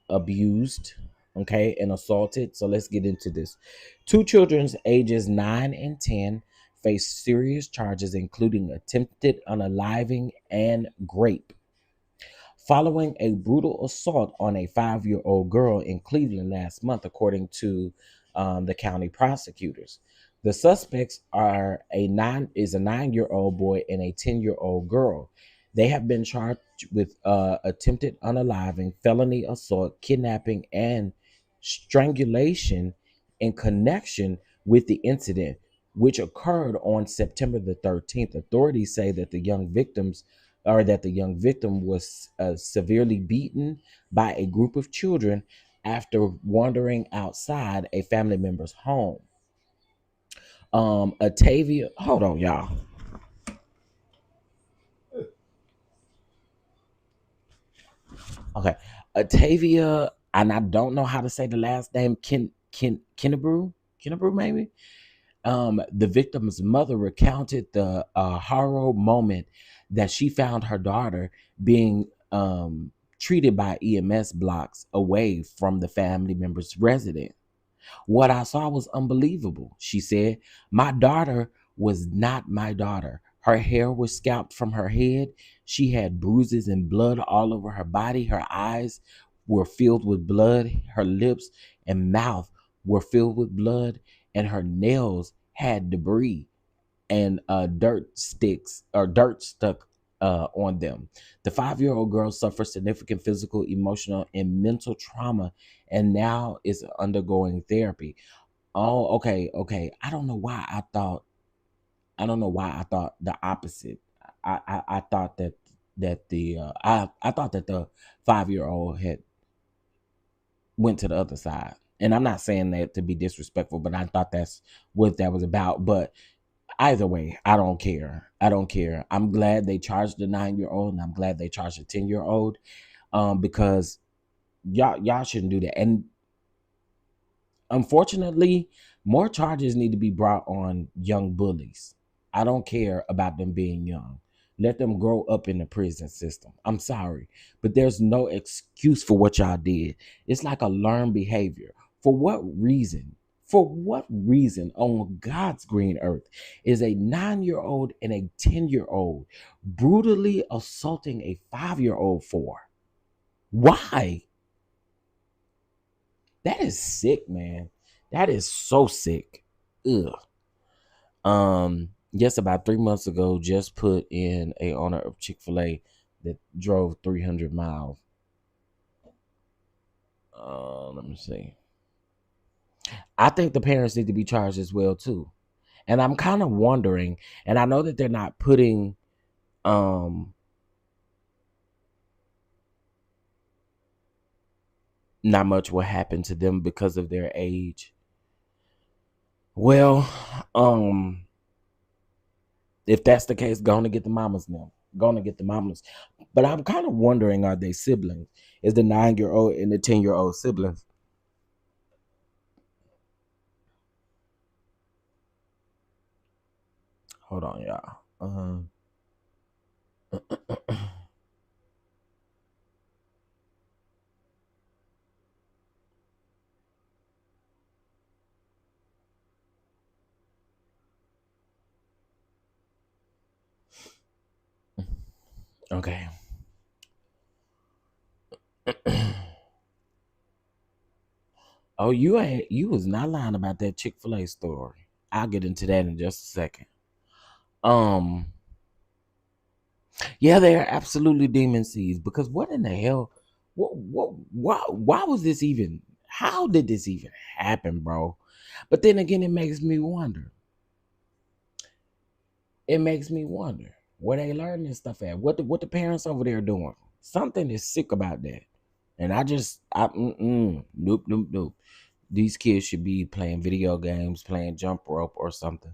abused, okay, and assaulted. So let's get into this. Two children's ages 9 and 10 face serious charges, including attempted unaliving and rape, following a brutal assault on a 5-year-old girl in Cleveland last month, according to the county prosecutors. The suspects are a 9-year-old boy and a 10-year-old girl. They have been charged with attempted unaliving, felony assault, kidnapping, and strangulation in connection with the incident, which occurred on September the 13th. Authorities say that the young victim was severely beaten by a group of children after wandering outside a family member's home. Atavia, hold on, y'all. Okay, Atavia, and I don't know how to say the last name. Kennebrew, maybe. The victim's mother recounted the horror moment that she found her daughter being treated by EMS blocks away from the family member's residence. "What I saw was unbelievable," she said. "My daughter was not my daughter. Her hair was scalped from her head. She had bruises and blood all over her body. Her eyes were filled with blood. Her lips and mouth were filled with blood, and her nails had debris and dirt stuck on them. The 5-year-old girl suffered significant physical, emotional, and mental trauma and now is undergoing therapy." Oh, okay, okay. I don't know why I thought the opposite. I thought that that the I thought that the 5-year old had went to the other side. And I'm not saying that to be disrespectful, but I thought that's what that was about. But either way, I don't care. I don't care. I'm glad they charged the 9-year-old, and I'm glad they charged the 10-year-old, because y'all shouldn't do that. And unfortunately, more charges need to be brought on young bullies. I don't care about them being young. Let them grow up in the prison system. I'm sorry, but there's no excuse for what y'all did. It's like a learned behavior. For what reason? For what reason on God's green earth is a 9-year-old and a 10-year-old brutally assaulting a 5-year-old for? Why? That is sick, man. That is so sick. Ugh. Yes, about 3 months ago, just put in a owner of Chick-fil-A that drove 300 miles. Let me see. I think the parents need to be charged as well too. And I'm kind of wondering, and I know that they're not putting um not much will happen to them because of their age. Well, if that's the case, go on and get the mamas now. Go on and get the mamas. But I'm kind of wondering, are they siblings? Is the 9-year-old and the 10-year-old siblings? Hold on, y'all. Okay. Oh, you was not lying about that Chick-fil-A story. I'll get into that in just a second. Um, yeah, they are absolutely demon seeds, because what in the hell? Why was this even? How did this even happen, bro? But then again, it makes me wonder. It makes me wonder where they learn this stuff at. What the parents over there doing? Something is sick about that. And nope, nope, nope. These kids should be playing video games, playing jump rope or something.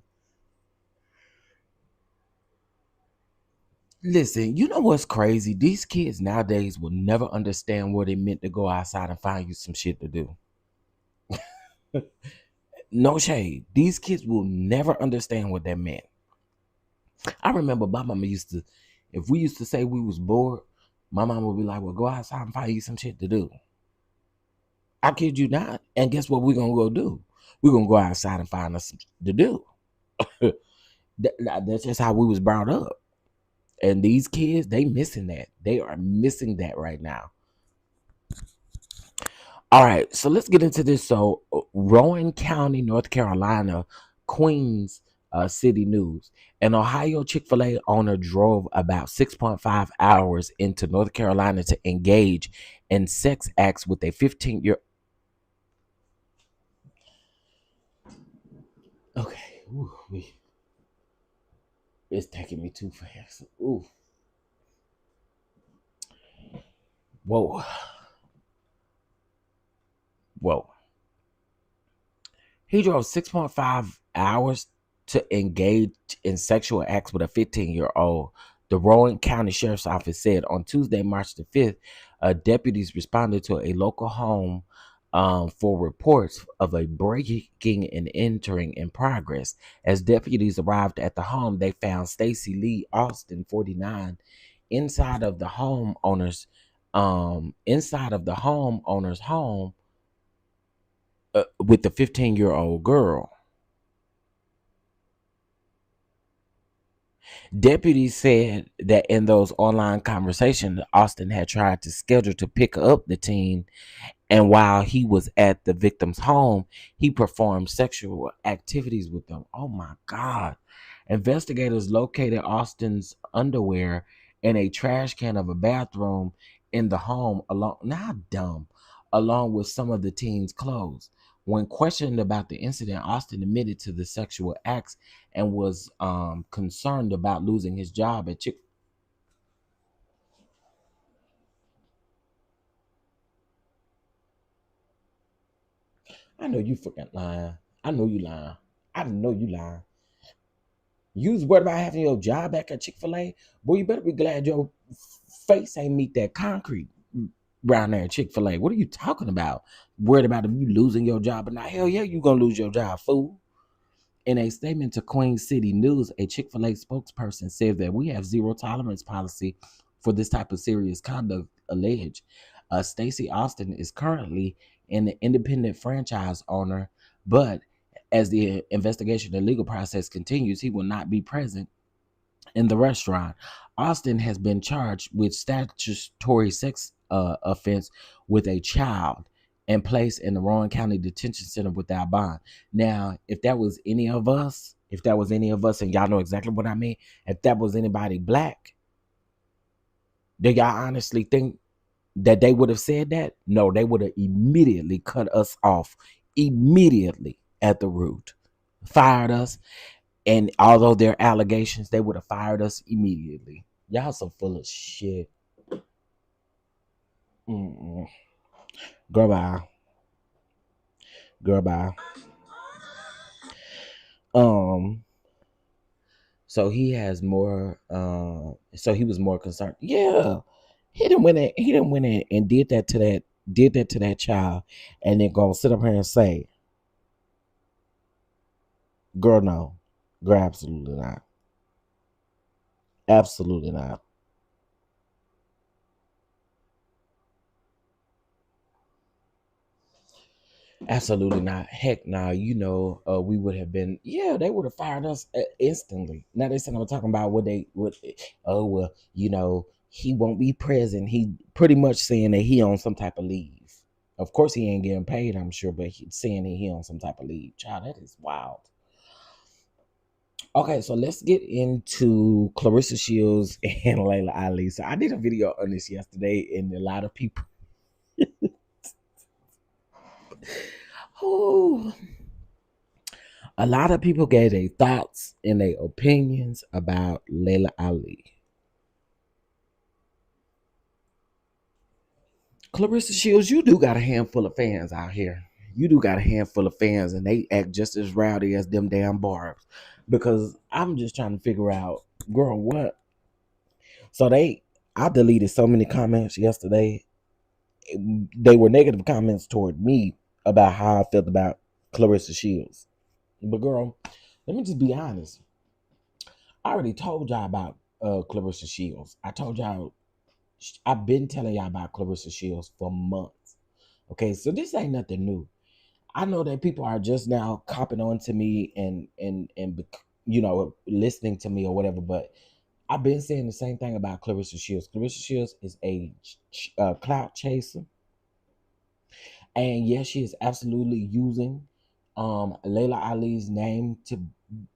Listen, you know what's crazy? These kids nowadays will never understand what it meant to go outside and find you some shit to do. No shade. These kids will never understand what that meant. I remember my mama used to, if we used to say we was bored, my mama would be like, well, go outside and find you some shit to do. I kid you not. And guess what we're gonna go do? We're gonna go outside and find us to do. That's just how we was brought up. And these kids, they missing that. They are missing that right now. All right, so let's get into this. So, Rowan County, North Carolina, Queens City News. An Ohio Chick-fil-A owner drove about 6.5 hours into North Carolina to engage in sex acts with a 15-year. Okay, ooh, it's taking me too fast. Ooh, whoa, whoa. He drove 6.5 hours to engage in sexual acts with a 15-year-old. The Rowan County Sheriff's Office said on Tuesday, March the 5th, deputies responded to a local home for reports of a breaking and entering in progress. As deputies arrived at the home, they found Stacy Lee Austin, 49, inside of the homeowner's home with the 15-year-old girl. Deputies said that in those online conversations, Austin had tried to schedule to pick up the teen, and while he was at the victim's home, he performed sexual activities with them. Oh my God. Investigators located Austin's underwear in a trash can of a bathroom in the home along with some of the teen's clothes. When questioned about the incident, Austin admitted to the sexual acts and was concerned about losing his job at Chick. I know you fucking lying. I know you lying. I know you lying. You was worried about having your job back at Chick-fil-A? Boy, you better be glad your face ain't meet that concrete around there at Chick-fil-A. What are you talking about? Worried about if you losing your job or not? Hell yeah, you gonna lose your job, fool. In a statement to Queen City News, a Chick-fil-A spokesperson said that we have zero tolerance policy for this type of serious conduct alleged. Stacey Austin is currently an independent franchise owner, but as the investigation and legal process continues, he will not be present in the restaurant. Austin has been charged with statutory sex offense with a child and placed in the Rowan County Detention Center without bond. Now, if that was any of us, and y'all know exactly what I mean, if that was anybody black, do y'all honestly think that they would have said that? No, they would have immediately cut us off immediately at the root, fired us, and although there are allegations, they would have fired us immediately. Y'all so full of shit. Mm-mm. Girl, bye. Girl, bye. Um, so he has more. So he was more concerned. Yeah, he didn't win it. He didn't win it and did that to that. Did that to that child, and then go sit up here and say, "Girl, no, girl, absolutely not, absolutely not." Absolutely not. Heck, nah. We would have been. Yeah, they would have fired us instantly. Now they said I'm talking about what they would. Oh well, he won't be present. He pretty much saying that he on some type of leave. Of course, he ain't getting paid. I'm sure, but he's saying that he on some type of leave. Child, that is wild. Okay, so let's get into Clarissa Shields and Layla Ali. So I did a video on this yesterday, and a lot of people. Oh, a lot of people gave their thoughts and their opinions about Layla Ali. Clarissa Shields, you do got a handful of fans out here. You do got a handful of fans, and they act just as rowdy as them damn barbs. Because I'm just trying to figure out, girl, what? So I deleted so many comments yesterday. They were negative comments toward me about how I felt about Clarissa Shields. But girl, let me just be honest. I already told y'all about Clarissa Shields. I've been telling y'all about Clarissa Shields for months. Okay, so this ain't nothing new. I know that people are just now copping on to me and listening to me or whatever, but I've been saying the same thing about Clarissa Shields. Clarissa Shields is a clout chaser. And yes, she is absolutely using Layla Ali's name to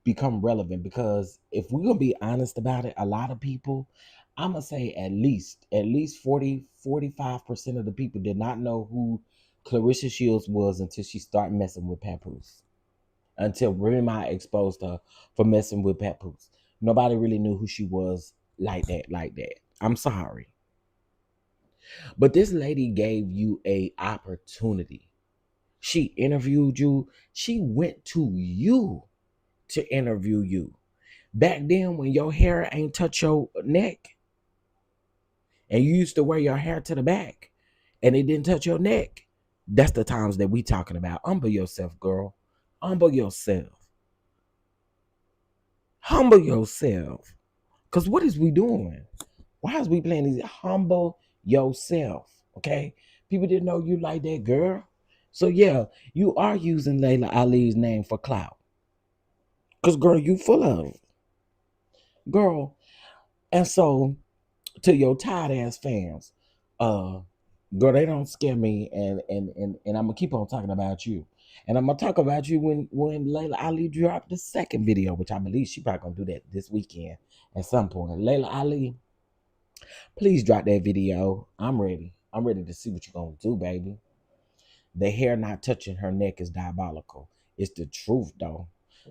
become relevant, because if we're gonna be honest about it, a lot of people, I'm gonna say at least 40-45% of the people did not know who Clarissa Shields was until she started messing with Papoose. Until Remy Ma exposed her for messing with Papoose. Nobody really knew who she was like that. I'm sorry. But this lady gave you a opportunity. She interviewed you. She went to you to interview you. Back then, when your hair ain't touch your neck, and you used to wear your hair to the back, and it didn't touch your neck, that's the times that we talking about. Humble yourself, girl. Humble yourself. Humble yourself. Cause what is we doing? Why is we playing these? Humble yourself. Okay? People didn't know you like that, girl. So yeah, you are using Layla Ali's name for clout. Cause girl, you full of it. Girl. And so to your tired ass fans, uh, girl, they don't scare me, and I'm gonna keep on talking about you. And I'm gonna talk about you when Layla Ali dropped the second video, which I believe she probably gonna do that this weekend at some point. Layla Ali, please drop that video. I'm ready. I'm ready to see what you're gonna do, baby. The hair not touching her neck is diabolical. It's the truth, though.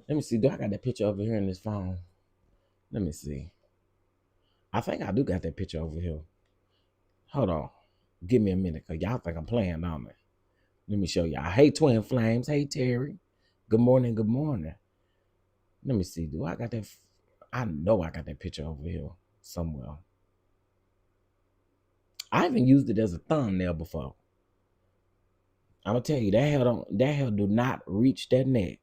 Let me see. Do I got that picture over here in this phone? Let me see. I think I do got that picture over here. Hold on. Give me a minute, because y'all think I'm playing on me. Let me show y'all. Hey, Twin Flames. Hey, Terry. Good morning. Good morning. Let me see. Do I got that? I know I got that picture over here somewhere. I haven't used it as a thumbnail before. I'm gonna tell you that hair do not reach that neck.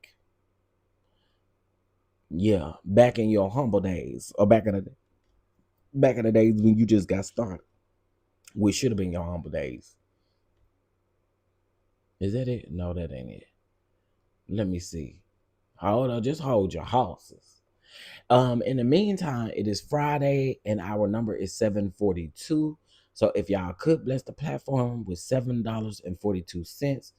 Yeah, back in your humble days, or back in the days when you just got started, which should have been your humble days. Is that it? No, that ain't it. Let me see. Hold on, just hold your horses. In the meantime, it is Friday and our number is 742. So if y'all could bless the platform with $7.42,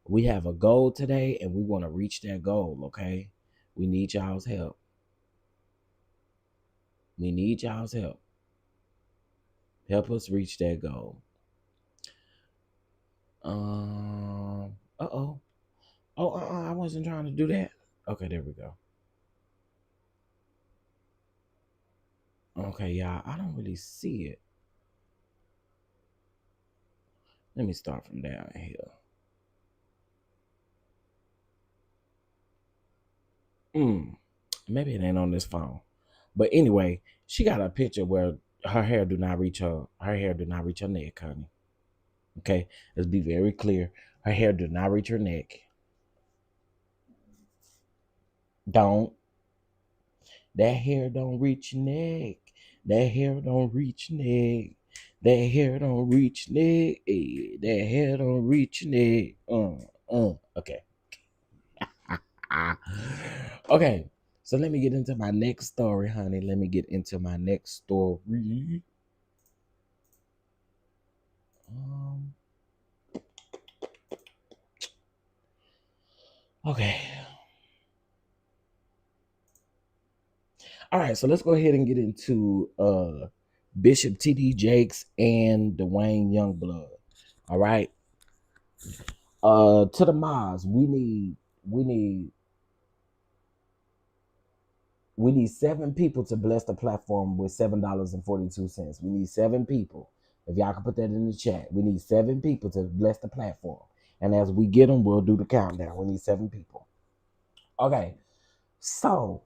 we have a goal today and we want to reach that goal, okay? We need y'all's help. We need y'all's help. Help us reach that goal. Uh-oh. I wasn't trying to do that. Okay, there we go. Okay, y'all, I don't really see it. Let me start from down here. Maybe it ain't on this phone. But anyway, she got a picture where her hair do not reach her neck, honey. Okay, let's be very clear. Her hair do not reach her neck. Don't. That hair don't reach neck. That hair don't reach neck. That hair don't reach neck. That hair don't reach neck. Okay. Okay. So let me get into my next story, honey. Let me get into my next story. Okay. All right, so let's go ahead and get into Bishop TD Jakes and DUANE Youngblood. All right. To the Maz, we need 7 people to bless the platform with $7.42. We need 7 people. If y'all can put that in the chat, we need 7 people to bless the platform. And as we get them, we'll do the countdown. We need 7 people. Okay, so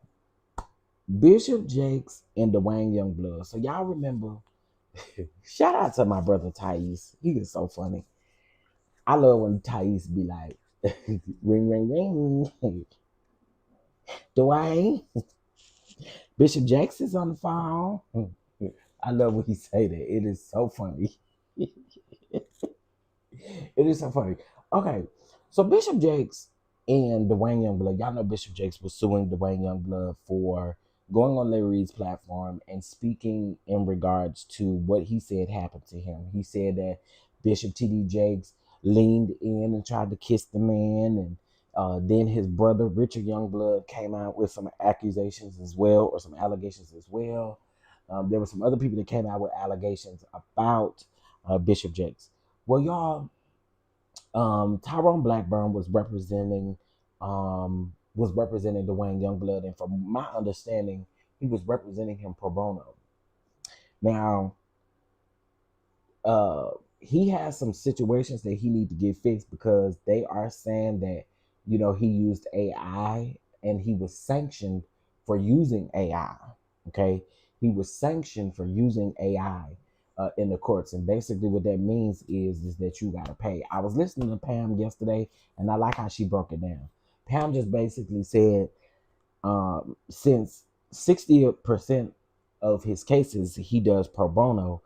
Bishop Jakes and DUANE Youngblood. So y'all remember, shout out to my brother Thais. He is so funny. I love when Thais be like, ring, ring, ring. DUANE, Bishop Jakes is on the phone. I love when he say that. It is so funny. It is so funny. Okay, so Bishop Jakes and DUANE Youngblood. Y'all know Bishop Jakes was suing DUANE Youngblood for going on Larry Reid's platform and speaking in regards to what he said happened to him. He said that Bishop TD Jakes leaned in and tried to kiss the man, and then his brother Richard Youngblood came out with some accusations as well, or some allegations as well. There were some other people that came out with allegations about Bishop Jakes. Well, y'all, Tyrone Blackburn was representing DUANE Youngblood, and from my understanding, he was representing him pro bono. Now, he has some situations that he need to get fixed because they are saying that he used AI and he was sanctioned for using AI. Okay, he was sanctioned for using AI in the courts, and basically what that means is that you gotta pay. I was listening to Pam yesterday, and I like how she broke it down. Pam just basically said, since 60% of his cases he does pro bono,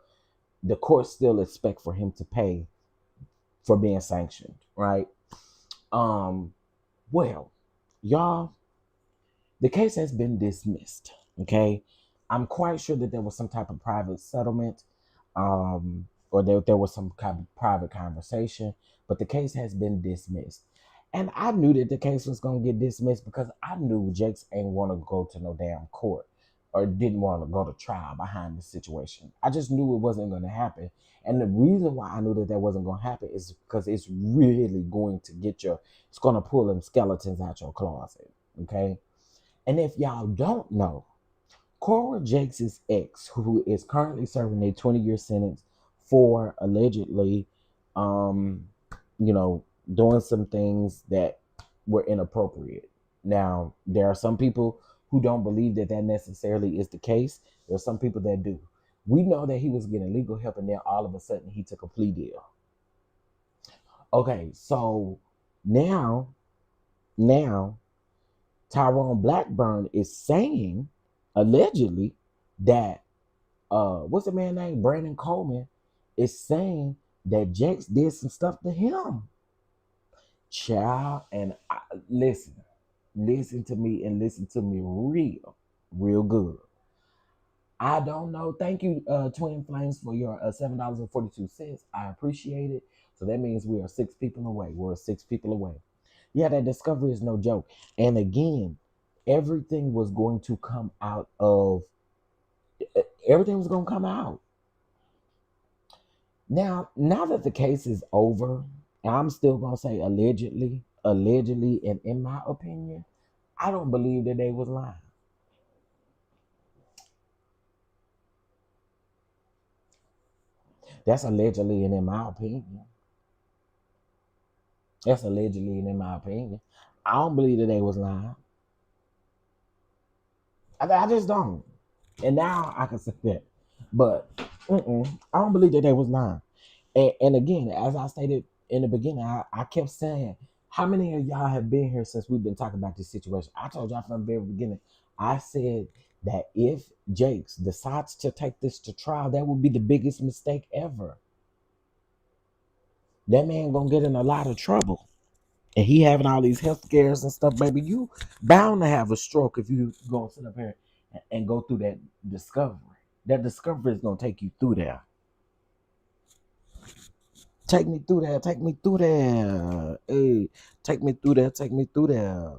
the courts still expect for him to pay for being sanctioned, right? Well, y'all, the case has been dismissed. Okay, I'm quite sure that there was some type of private settlement, or there was some kind of private conversation, but the case has been dismissed. And I knew that the case was gonna get dismissed because I knew Jakes ain't want to go to no damn court, or didn't want to go to trial behind the situation. I just knew it wasn't going to happen. And the reason why I knew that wasn't going to happen is because it's really going to it's going to pull them skeletons out your closet. Okay. And if y'all don't know, Cora Jakes' ex, who is currently serving a 20-year sentence for allegedly, doing some things that were inappropriate. Now, there are some people who don't believe that that necessarily is the case. There are some people that do. We know that he was getting legal help, and then all of a sudden he took a plea deal. Okay, so now, now Tyrone Blackburn is saying, allegedly, that what's the man name? Brandon Coleman is saying that Jakes did some stuff to him. Child, and listen to me and listen to me real good. I don't know. Thank you, Twin Flames, for your $7.42. I appreciate it. So that means we are 6 people away. We're 6 people away. Yeah, that discovery is no joke. And again, everything was going to come out of everything was going to come out. Now that the case is over, I'm still gonna say allegedly, and in my opinion, I don't believe that they was lying. That's allegedly and in my opinion. That's allegedly and in my opinion. I don't believe that they was lying. I just don't. And now I can say that. But I don't believe that they was lying. And again, as I stated in the beginning, I kept saying, how many of y'all have been here since we've been talking about this situation? I told y'all from the very beginning, I said that if Jakes decides to take this to trial, that would be the biggest mistake ever. That man gonna get in a lot of trouble. And he having all these health scares and stuff, baby. You bound to have a stroke if you gonna sit up here and go through that discovery. That discovery is gonna take you through there. Take me through there. Take me through there. Hey, take me through there. Take me through there.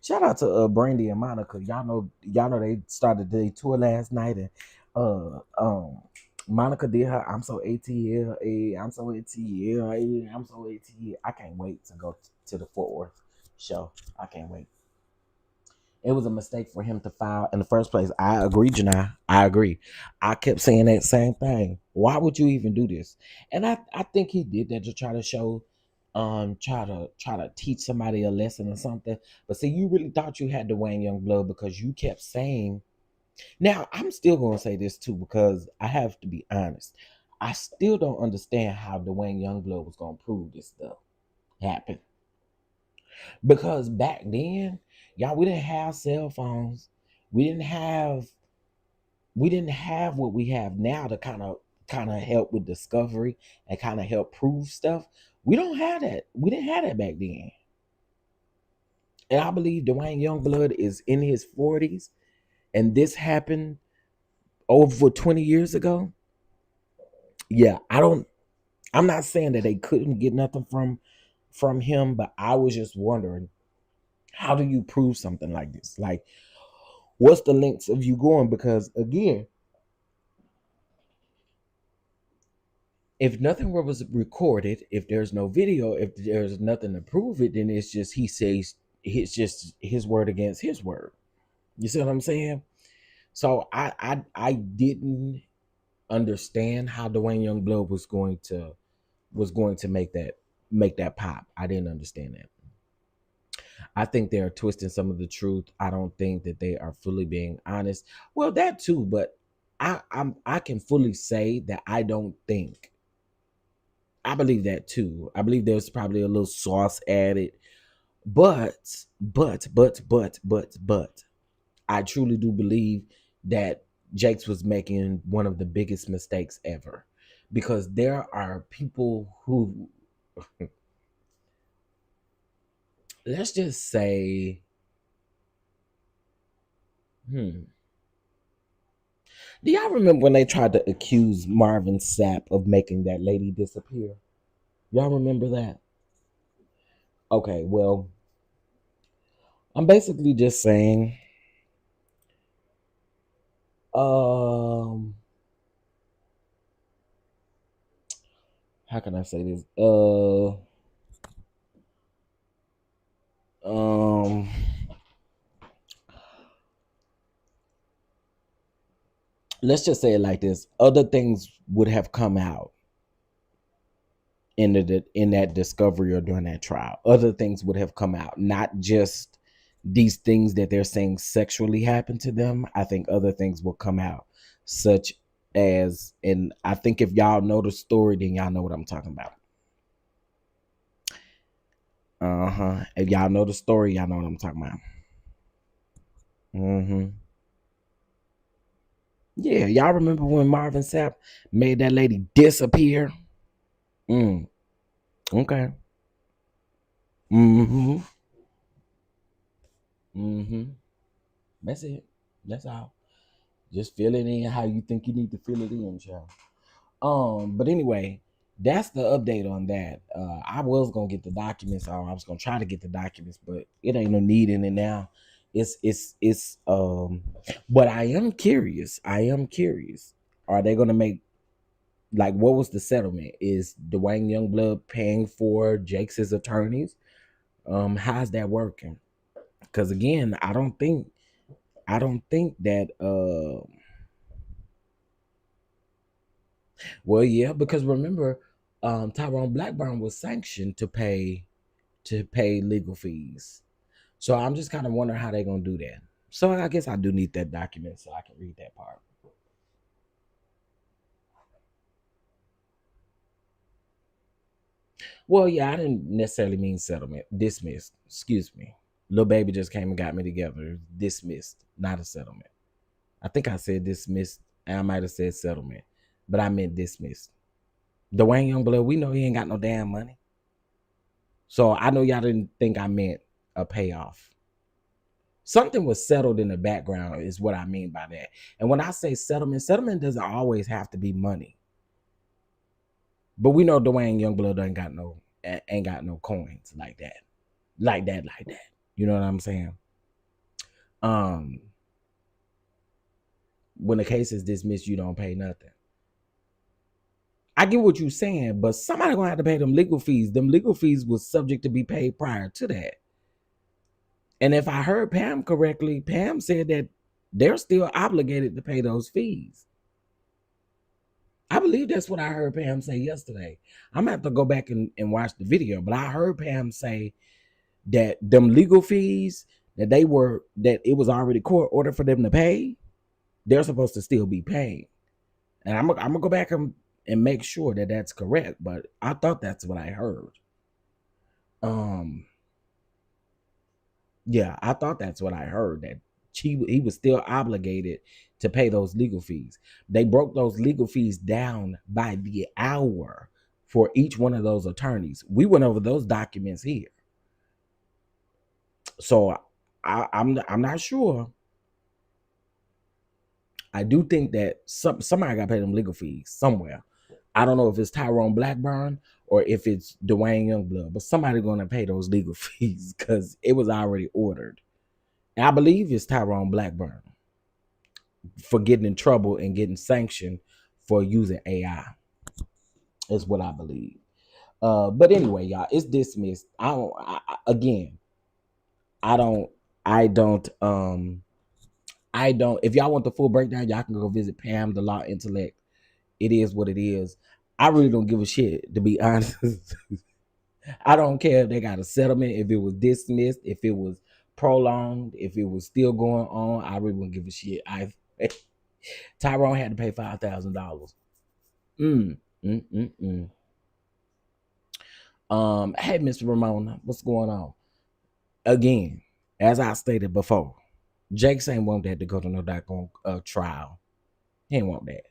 Shout out to Brandy and Monica. Y'all know they started their tour last night, and Monica did her I'm so ATL. I'm so ATL. I'm so ATL. I can't wait to go to the Fort Worth show. I can't wait. It was a mistake for him to file in the first place. I agree, Janai. I agree. I kept saying that same thing. Why would you even do this? And I think he did that to try to show, try to teach somebody a lesson or something. But see, you really thought you had DUANE Youngblood because you kept saying. Now I'm still gonna say this too because I have to be honest. I still don't understand how DUANE Youngblood was gonna prove this stuff happened. Because back then, y'all, we didn't have cell phones. We didn't have what we have now to kind of help with discovery and kind of help prove stuff. We don't have that. We didn't have that back then. And I believe DUANE Youngblood is in his 40s and this happened over 20 years ago. Yeah, I'm not saying that they couldn't get nothing from him, but I was just wondering, how do you prove something like this? Like, what's the links of you going? Because again, if nothing was recorded, if there's no video, if there's nothing to prove it, then it's just he says it's just his word against his word. You see what I'm saying? So I didn't understand how DUANE Youngblood was going to make that pop. I didn't understand that. I think they are twisting some of the truth. I don't think that they are fully being honest. Well, that too, but I can fully say that I don't think. I believe that too. I believe there's probably a little sauce added, but I truly do believe that Jakes was making one of the biggest mistakes ever, because there are people who, let's just say, do y'all remember when they tried to accuse Marvin Sapp of making that lady disappear? Y'all remember that? Okay, well, I'm basically just saying, um, how can I say this? Um, let's just say it like this: other things would have come out. in that discovery or during that trial. Other things would have come out, not just these things that they're saying sexually happened to them. I think other things will come out, such as, and I think if y'all know the story, then y'all know what I'm talking about. If y'all know the story, y'all know what I'm talking about. Yeah, y'all remember when Marvin Sapp made that lady disappear? Mm. Okay. Mm-hmm. Mm-hmm. That's it. That's all. Just fill it in how you think you need to fill it in, child. But anyway, that's the update on that. I was gonna get the documents, or I was gonna try to get the documents, but it ain't no need in it now. It's but I am curious. I am curious. Are they gonna make, like, what was the settlement? Is DUANE Youngblood paying for JAKES' attorneys? How's that working? Because again, I don't think that well, yeah, because remember, Tyrone Blackburn was sanctioned to pay legal fees. So I'm just kind of wondering how they're gonna do that. So I guess I do need that document so I can read that part. Well, yeah, I didn't necessarily mean settlement. Dismissed. Excuse me. Little baby just came and got me together. Dismissed, not a settlement. I think I said dismissed, and I might have said settlement, but I meant dismissed. Dwayne Youngblood, we know he ain't got no damn money. So I know y'all didn't think I meant a payoff. Something was settled in the background is what I mean by that. And when I say settlement doesn't always have to be money. But we know Dwayne Youngblood ain't got no coins like that. Like that. You know what I'm saying? Um, when the case is dismissed, you don't pay nothing. I get what you're saying, but somebody gonna have to pay them legal fees. Them legal fees was subject to be paid prior to that. And if I heard Pam correctly, Pam said that they're still obligated to pay those fees. I believe that's what I heard Pam say yesterday. I'm gonna have to go back and watch the video, but I heard Pam say that them legal fees that it was already court order for them to pay, they're supposed to still be paid. And I'm gonna go back and make sure that that's correct. But I thought that's what I heard. Um, yeah, I thought that's what I heard, that he was still obligated to pay those legal fees. They broke those legal fees down by the hour for each one of those attorneys. We went over those documents here. So I'm not sure. I do think that somebody got to pay them legal fees somewhere. I don't know if it's Tyrone Blackburn or if it's Dwayne Youngblood, but somebody going to pay those legal fees because it was already ordered. And I believe it's Tyrone Blackburn for getting in trouble and getting sanctioned for using AI. Is what I believe. But anyway, y'all, it's dismissed. Again, I don't, I don't, I don't. If y'all want the full breakdown, y'all can go visit Pam, the Law Intellect. It is what it is. I really don't give a shit, to be honest. I don't care if they got a settlement, if it was dismissed, if it was prolonged, if it was still going on. I really don't give a shit. Tyrone had to pay $5,000. Mm, mm, mm, mm. Hey, Mr. Ramona, what's going on? Again, as I stated before, Jakes ain't want that to go to no doggone trial. He ain't want that.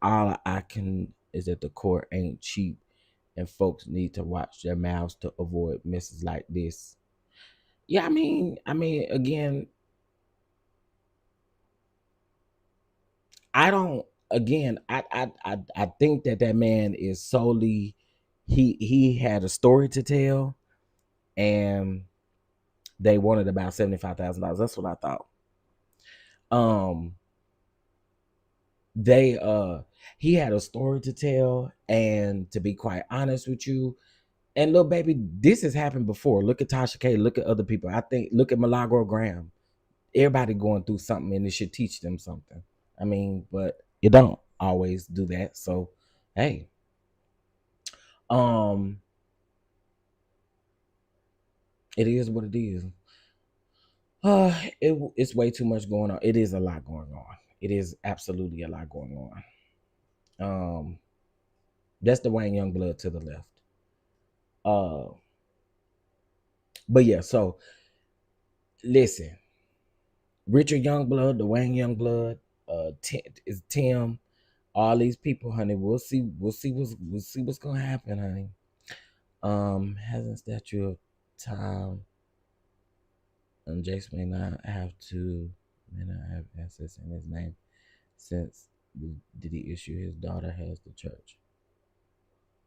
All I can is that the court ain't cheap and folks need to watch their mouths to avoid messes like this. Yeah, I mean, again, I don't. Again, I think that man is solely he had a story to tell, and they wanted about $75,000. That's what I thought. Um, they he had a story to tell, and to be quite honest with you, and little baby, this has happened before. Look at Tasha K. Look at other people. I think look at Milagro Graham. Everybody going through something, and it should teach them something. I mean, but you don't always do that. So, hey, Um, it is what it is. It's way too much going on. It is a lot going on. It is absolutely a lot going on. That's the Wayne Youngblood to the left. Uh, but yeah. So listen, Richard Youngblood, the Wayne Youngblood, is Tim. All these people, honey. We'll see. We'll see what's gonna happen, honey. Hasn't statue of time. Jace may not have access in his name since did he issue his daughter has the church.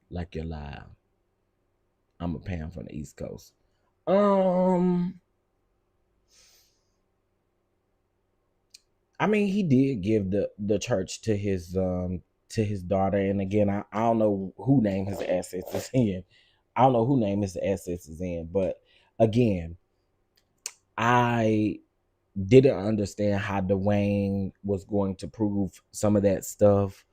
Like you're live. I'm a Pam from the East Coast. Um, I mean, he did give the church to his daughter, and again, I don't know who name his assets is in. I don't know who name his assets is in, but again, I didn't understand how Dwayne was going to prove some of that stuff.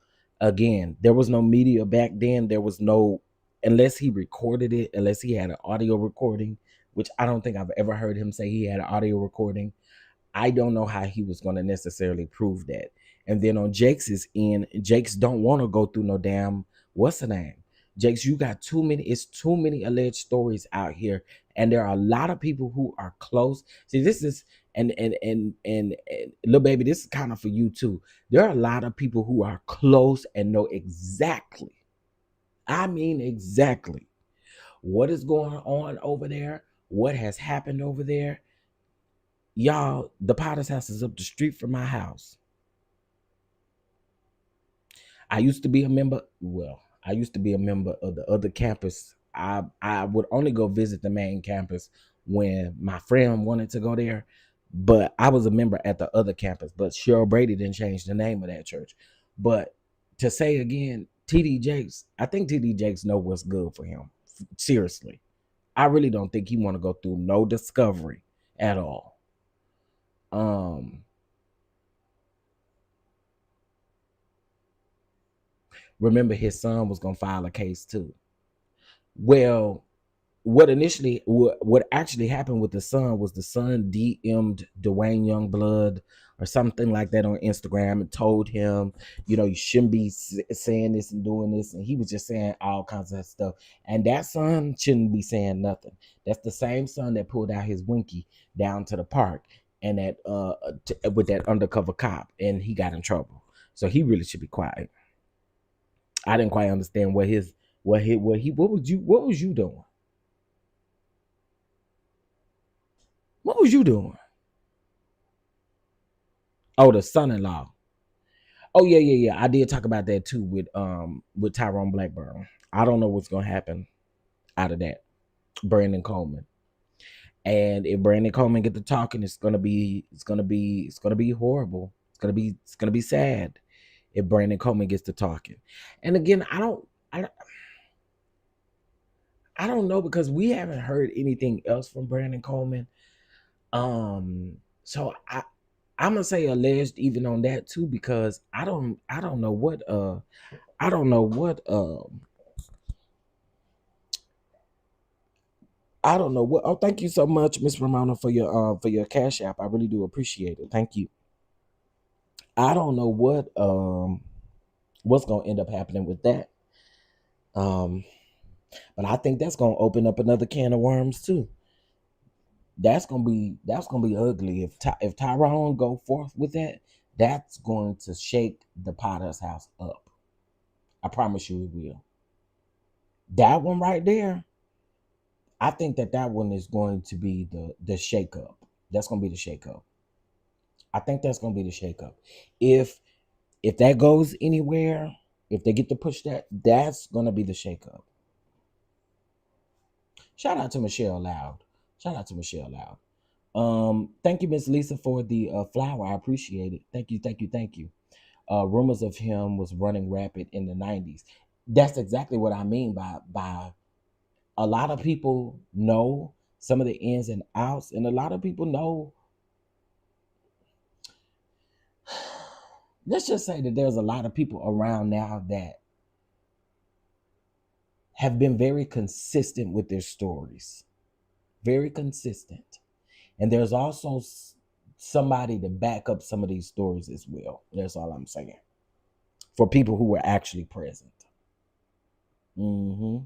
Again, there was no media back then. There was no, unless he recorded it, unless he had an audio recording, which I don't think I've ever heard him say he had an audio recording. I don't know how he was going to necessarily prove that. And then on Jake's end, Jake's don't want to go through no damn what's the name. Jake's, you got too many. It's too many alleged stories out here, and there are a lot of people who are close. See, this is and little baby, this is kind of for you too. There are a lot of people who are close and know exactly. I mean exactly what is going on over there, what has happened over there. Y'all, the Potter's house is up the street from my house. I used to be a member. Well, I used to be a member of the other campus. I would only go visit the main campus when my friend wanted to go there, but I was a member at the other campus. But Cheryl Brady didn't change the name of that church. But to say again, TD Jakes, I think TD Jakes know what's good for him. Seriously, I really don't think he want to go through no discovery at all. Um, Remember his son was gonna file a case too. Well, what actually happened with the son was the son DM'd Dwayne Youngblood or something like that on Instagram and told him, you know, you shouldn't be saying this and doing this, and he was just saying all kinds of stuff. And that son shouldn't be saying nothing. That's the same son that pulled out his winky down to the park and that with that undercover cop, and he got in trouble. So he really should be quiet. I didn't quite understand what was you doing? What was you doing? Oh, the son-in-law. Oh yeah. I did talk about that too with Tyrone Blackburn. I don't know what's gonna happen out of that. Brandon Coleman. And if Brandon Coleman get to talking, it's gonna be horrible. It's gonna be sad if Brandon Coleman gets to talking. And again, I don't know because we haven't heard anything else from Brandon Coleman. So I'm gonna say alleged even on that too because I don't know what I don't know what I don't know what. Oh, thank you so much, Miss Ramona, for your cash app. I really do appreciate it. Thank you. I don't know what's gonna end up happening with that. Um, but I think that's gonna open up another can of worms too. That's gonna be ugly if Tyrone go forth with that. That's going to shake the Potter's house up. I promise you it will. That one right there, I think that one is going to be the shake up. That's going to be the shake up. I think that's going to be the shake up. If if that goes anywhere, if they get to push that, that's going to be the shake up. Shout out to Michelle Loud. Shout out to Michelle Loud. Thank you, Miss Lisa, for the flower. I appreciate it. Thank you, thank you, thank you. Rumors of him was running rapid in the 90s. That's exactly what I mean by a lot of people know some of the ins and outs, and a lot of people know. Let's just say that there's a lot of people around now that have been very consistent with their stories. Very consistent. And there's also somebody to back up some of these stories as well. That's all I'm saying. For people who were actually present. Mm-hmm.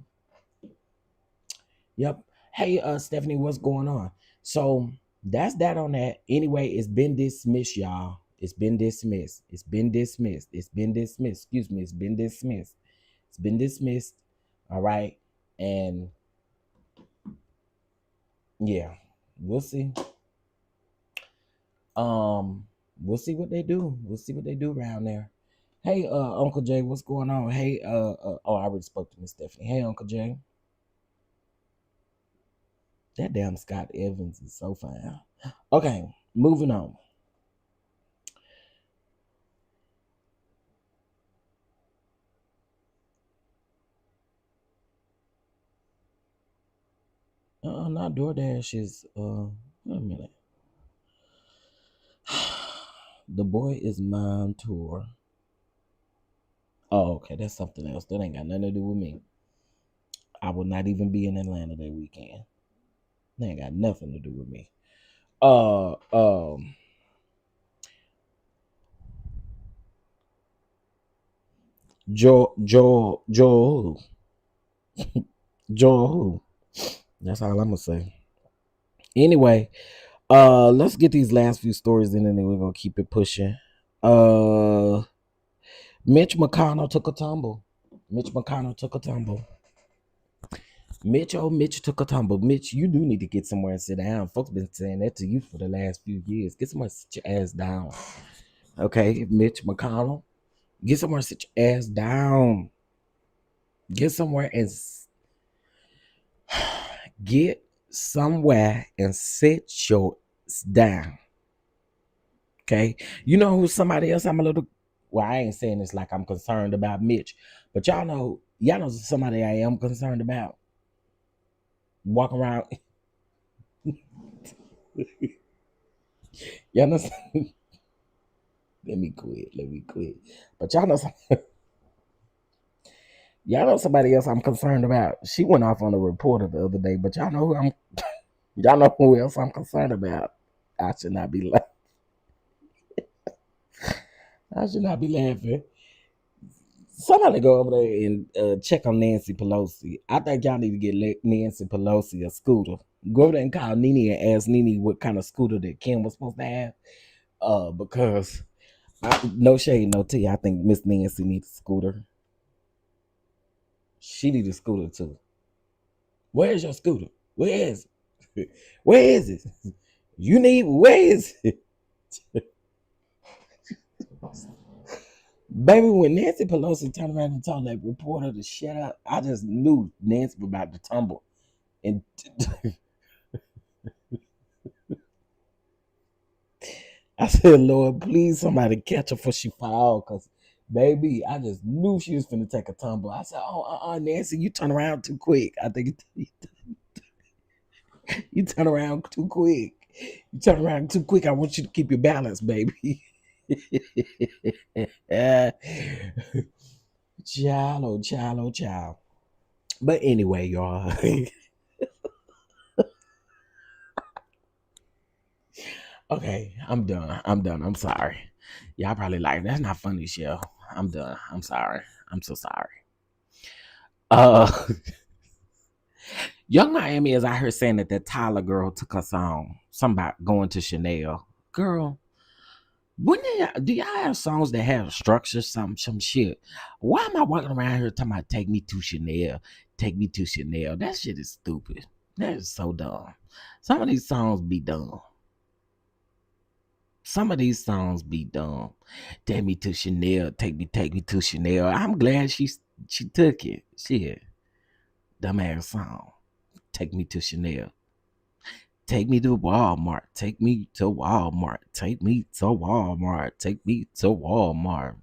Yep. Hey, Stephanie, what's going on? So that's that on that. Anyway, it's been dismissed, y'all. It's been dismissed. It's been dismissed. It's been dismissed. Excuse me. It's been dismissed. It's been dismissed. All right. And yeah, we'll see. We'll see what they do. We'll see what they do around there. Hey, Uncle Jay, what's going on? Hey, oh, I already spoke to Miss Stephanie. Hey, Uncle Jay. That damn Scott Evans is so fine. Okay, moving on. Not DoorDash is wait a minute. The Boy Is Mine tour. Oh, okay, that's something else. That ain't got nothing to do with me. I will not even be in Atlanta that weekend. That ain't got nothing to do with me. Joe who? That's all I'm gonna say. Anyway, let's get these last few stories in and then we're gonna keep it pushing. Mitch McConnell took a tumble. Mitch took a tumble. Mitch, you do need to get somewhere and sit down. Folks been saying that to you for the last few years. Get somewhere and sit your ass down. Okay, Mitch McConnell, get somewhere and sit your ass down. Get somewhere and get somewhere and sit your down. Okay, you know who's somebody else? I'm a little. Well, I ain't saying this like I'm concerned about Mitch, but y'all know somebody I am concerned about. Walk around. Y'all know. Let me quit. But y'all know somebody else I'm concerned about. She went off on a reporter the other day, but y'all know who else I'm concerned about. I should not be laughing. I should not be laughing. Somebody go over there and check on Nancy Pelosi. I think y'all need to get Nancy Pelosi a scooter. Go over there and call Nene and ask Nene what kind of scooter that Kim was supposed to have. Because no shade, no tea. I think Miss Nancy needs a scooter. She needs a scooter too. Where's your scooter? Where is it? Where is it? Where is it? Baby, when Nancy Pelosi turned around and told that reporter to shut up, I just knew Nancy was about to tumble. And I said, Lord, please somebody catch her before she fall. Because, baby, I just knew she was finna take a tumble. I said, Nancy, you turn around too quick. I think you turn around too quick. You turn around too quick. I want you to keep your balance, baby. Child. But anyway, y'all. Okay, I'm done. I'm sorry. Y'all probably like, that's not funny, Shell. I'm done. I'm sorry. I'm so sorry. Young Miami is out here saying that Tyler girl took her song. Something about going to Chanel. Girl, do y'all have songs that have structure, some shit? Why am I walking around here talking about take me to Chanel? Take me to Chanel. That shit is stupid. That is so dumb. Some of these songs be dumb. Take me to Chanel. Take me to Chanel. I'm glad she took it. Shit. Dumbass song. Take me to Chanel. Take me to Walmart. Take me to Walmart. Take me to Walmart. Take me to Walmart.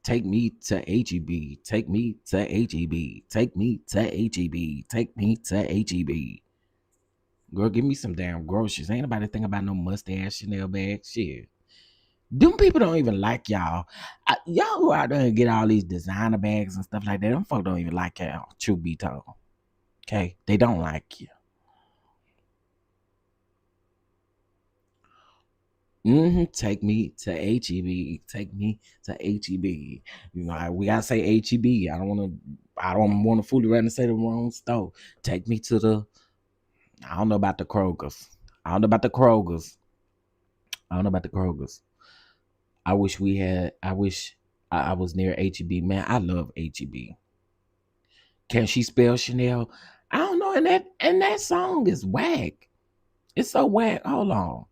Take me to HEB. Take me to HEB. Take me to HEB. Take me to HEB. Girl, give me some damn groceries. Ain't nobody think about no mustache Chanel bag. Shit. Them people don't even like y'all. Y'all go out there and get all these designer bags and stuff like that. Them folk don't even like y'all. Truth be told, okay, they don't like you. Take me to HEB. Take me to HEB. You know, we gotta say HEB. I don't want to. I don't want to fool around and say the wrong store. Take me to the. I don't know about the Krogers. I don't know about the Krogers. I don't know about the Krogers. I wish we had. I wish I was near HEB. Man, I love HEB. Can she spell Chanel? I don't know. And that song is whack. It's so whack. Hold on.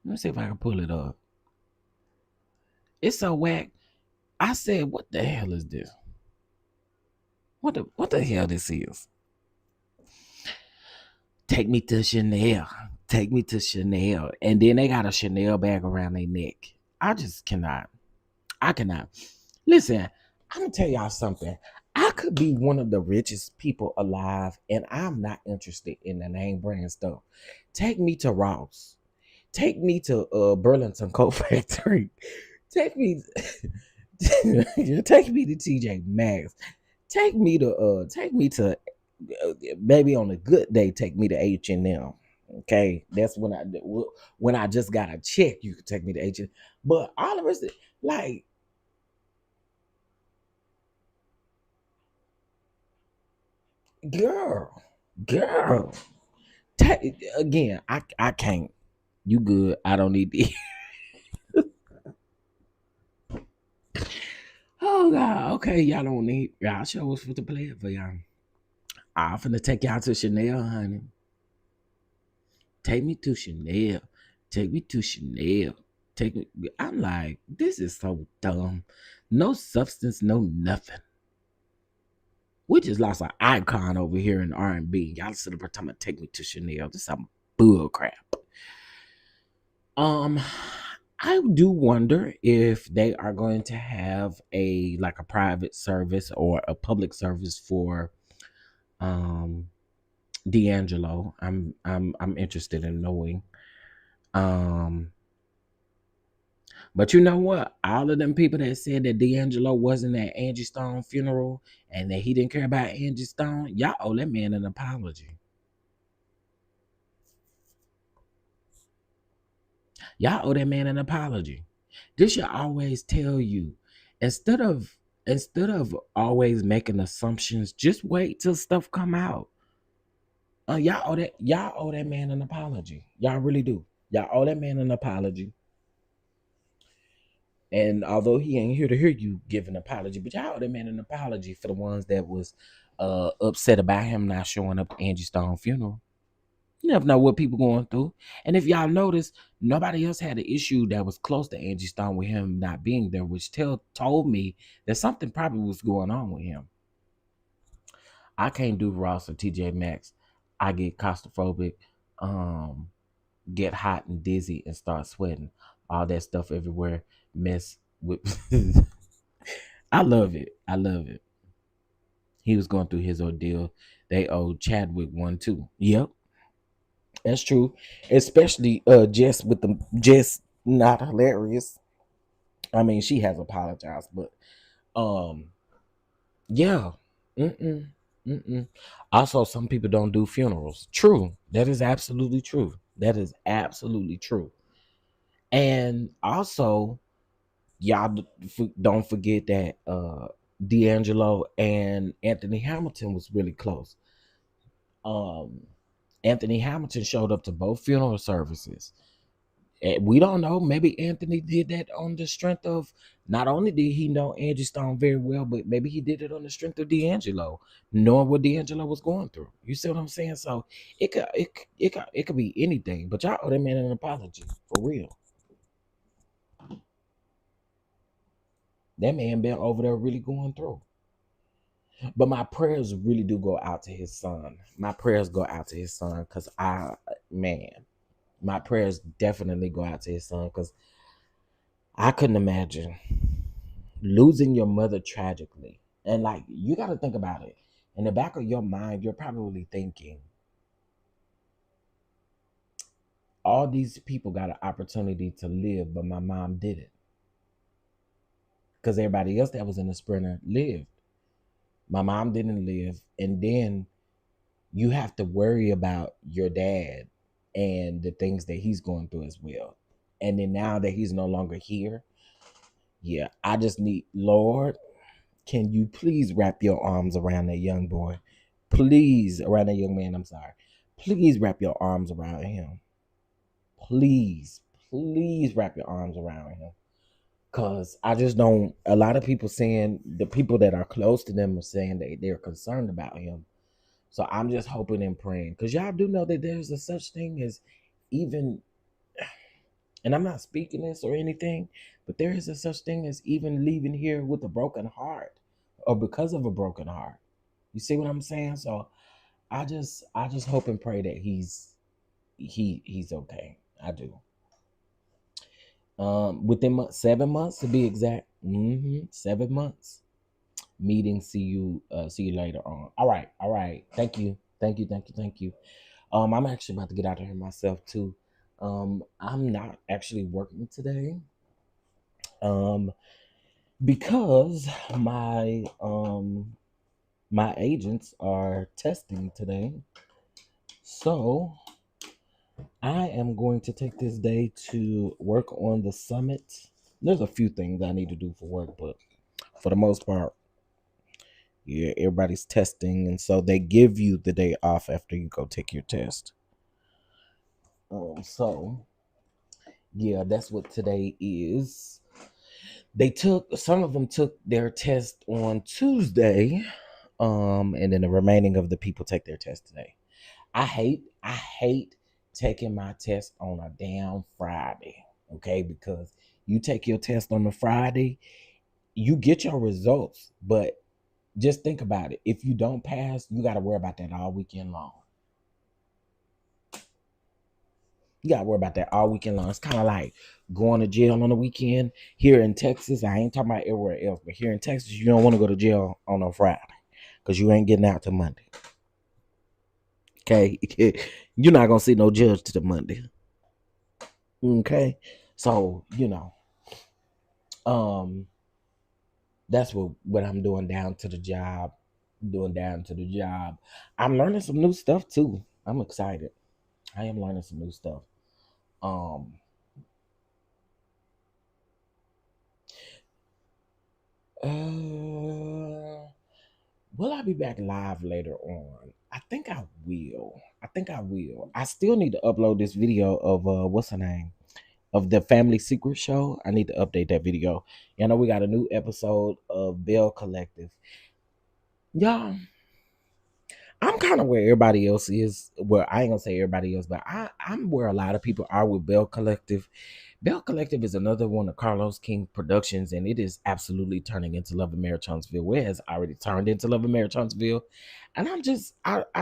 Let me see if I can pull it up. It's so whack. I said, what the hell is this? What the hell this is? Take me to Chanel. Take me to Chanel. And then they got a Chanel bag around their neck. I just cannot. I cannot. Listen, I'm gonna tell y'all something. I could be one of the richest people alive, and I'm not interested in the name brand stuff. Take me to Ross. Take me to Burlington Coat Factory. Take me take me to TJ Maxx. Take me to maybe on a good day, take me to H&M. Okay, that's when I just got a check. You could take me to H&M, but all of us like girl, girl. Again, I can't. You good? I don't need to. Oh God, okay, y'all don't need. Y'all show us what to play it for y'all. I'm finna take y'all to Chanel, honey. Take me to Chanel. Take me to Chanel. Take me. I'm like, this is so dumb. No substance, no nothing. We just lost an icon over here in R&B. Y'all sit up here talking about take me to Chanel. This is some bull crap. Um, I do wonder if they are going to have a private service or a public service for um D'Angelo. I'm interested in knowing. Um, but you know what? All of them people that said that D'Angelo wasn't at Angie Stone funeral and that he didn't care about Angie Stone, y'all owe that man an apology. Y'all owe that man an apology. This should always tell you, instead of always making assumptions, just wait till stuff come out. Y'all owe that man an apology. Y'all really do. Y'all owe that man an apology. And although he ain't here to hear you give an apology, but y'all owe that man an apology for the ones that was upset about him not showing up at Angie Stone funeral. You never know what people going through. And if y'all notice, nobody else had an issue that was close to Angie Stone with him not being there, which told me that something probably was going on with him. I can't do Ross or TJ Maxx. I get claustrophobic, um, get hot and dizzy and start sweating. All that stuff everywhere. Mess with I love it. I love it. He was going through his ordeal. They owed Chadwick one too. Yep. That's true. Especially Jess with the Jess not hilarious. I mean, she has apologized, but um yeah. Mm-mm. Mm-mm. Also, some people don't do funerals. True. That is absolutely true. That is absolutely true. And also, don't forget that D'Angelo and Anthony Hamilton was really close. Um Anthony Hamilton showed up to both funeral services. And we don't know. Maybe Anthony did that on the strength of not only did he know Angie Stone very well, but maybe he did it on the strength of D'Angelo, knowing what D'Angelo was going through. You see what I'm saying? So it could be anything. But y'all owe that man an apology for real. That man been over there really going through. But my prayers really do go out to his son. My prayers go out to his son because man, my prayers definitely go out to his son because I couldn't imagine losing your mother tragically. And like, you got to think about it. In the back of your mind, you're probably thinking, All these people got an opportunity to live, but my mom didn't. Because everybody else that was in the sprinter lived. My mom didn't live. And then you have to worry about your dad and the things that he's going through as well. And then now that he's no longer here, yeah, I just need, Lord, can you please wrap your arms around that young boy? Please, around that young man, I'm sorry. Please wrap your arms around him. Please, please wrap your arms around him. Cause I just don't, a lot of people saying, the people that are close to them are saying that they're concerned about him. So I'm just hoping and praying. Cause y'all do know that there's a such thing as even, and I'm not speaking this or anything, but there is a such thing as even leaving here with a broken heart or because of a broken heart. You see what I'm saying? So I just hope and pray that he's okay. I do. Within 7 months to be exact. 7 months. Meeting. See you later on. All right. Thank you. I'm actually about to get out of here myself too. I'm not actually working today. Um, because my agents are testing today. So I am going to take this day to work on the summit. There's a few things I need to do for work, but for the most part, yeah, everybody's testing, and so they give you the day off after you go take your test. So yeah, that's what today is. Some of them took their test on Tuesday, and then the remaining of the people take their test today. I hate taking my test on a damn Friday, okay? Because you take your test on the Friday, you get your results, but just think about it. If you don't pass, you got to worry about that all weekend long. You got to worry about that all weekend long. It's kind of like going to jail on the weekend. Here in Texas, I ain't talking about everywhere else, but here in Texas, you don't want to go to jail on a Friday because you ain't getting out till Monday. Okay? You're not going to see no judge till Monday. Okay? So, um, that's what I'm doing down to the job. I'm learning some new stuff too. I'm excited. I am learning some new stuff. Um, uh, will I be back live later on? I think I will. I still need to upload this video of what's her name? Of the Family Secret Show. I need to update that video. You know, we got a new episode of Bell Collective. Y'all, I'm kind of where everybody else is. Well, I ain't gonna say everybody else, but I'm where a lot of people are with Bell Collective. Bell Collective is another one of Carlos King Productions, and it is absolutely turning into Love and Marriage Huntsville. Where it has already turned into Love and Marriage Huntsville, and I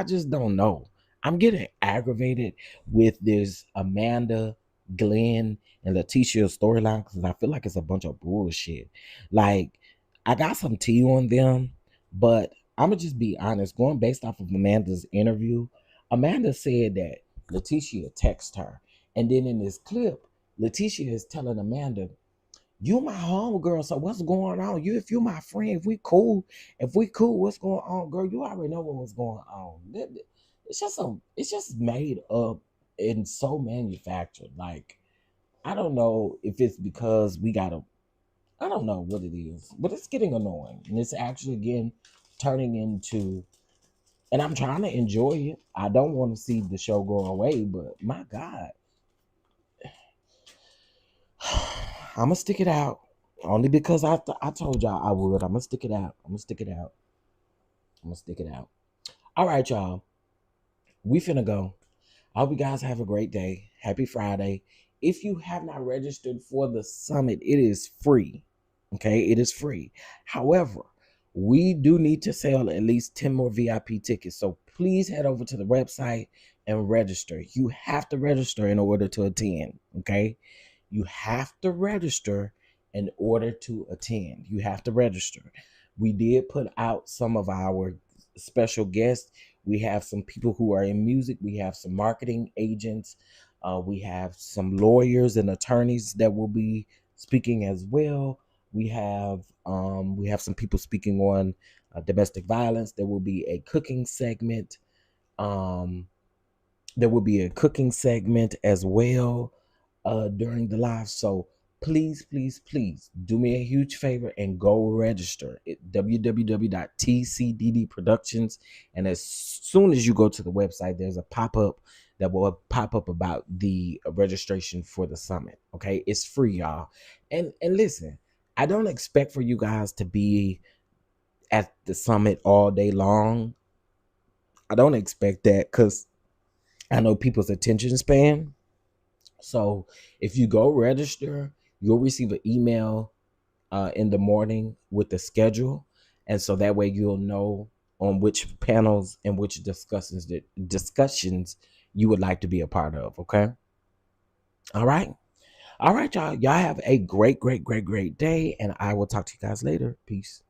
just don't know. I'm getting aggravated with this Amanda, Glenn, and Letitia storyline because I feel like it's a bunch of bullshit. Like, I got some tea on them, but I'm gonna just be honest. Going based off of Amanda's interview, Amanda said that Letitia texted her, and then in this clip, Letitia is telling Amanda, "You my homegirl, so what's going on? If you my friend, if we cool, what's going on, girl? You already know what's going on." It's just made up and so manufactured. Like, I don't know if it's because I don't know what it is, but it's getting annoying, and it's actually again turning into. And I'm trying to enjoy it. I don't want to see the show go away, but my God, I'm gonna stick it out only because I told y'all I would. I'm gonna stick it out. All right, y'all. We finna go. I hope you guys have a great day. Happy Friday. If you have not registered for the summit, it is free. Okay, it is free. However, we do need to sell at least 10 more VIP tickets. So please head over to the website and register. You have to register in order to attend. Okay. You have to register in order to attend. You have to register. We did put out some of our special guests. We have some people who are in music. We have some marketing agents. We have some lawyers and attorneys that will be speaking as well. We have some people speaking on domestic violence. There will be a cooking segment. Um, there will be a cooking segment as well during the live. So please, please, please do me a huge favor and go register at www.tcddproductions. And as soon as you go to the website, there's a pop-up that will pop up about the registration for the summit. Okay, it's free, y'all. And listen, I don't expect for you guys to be at the summit all day long. I don't expect that because I know people's attention span. So if you go register, you'll receive an email in the morning with the schedule, and so that way you'll know on which panels and which discussions you would like to be a part of. Okay. All right. All right, y'all. Y'all have a great, great, great, great day, and I will talk to you guys later. Peace.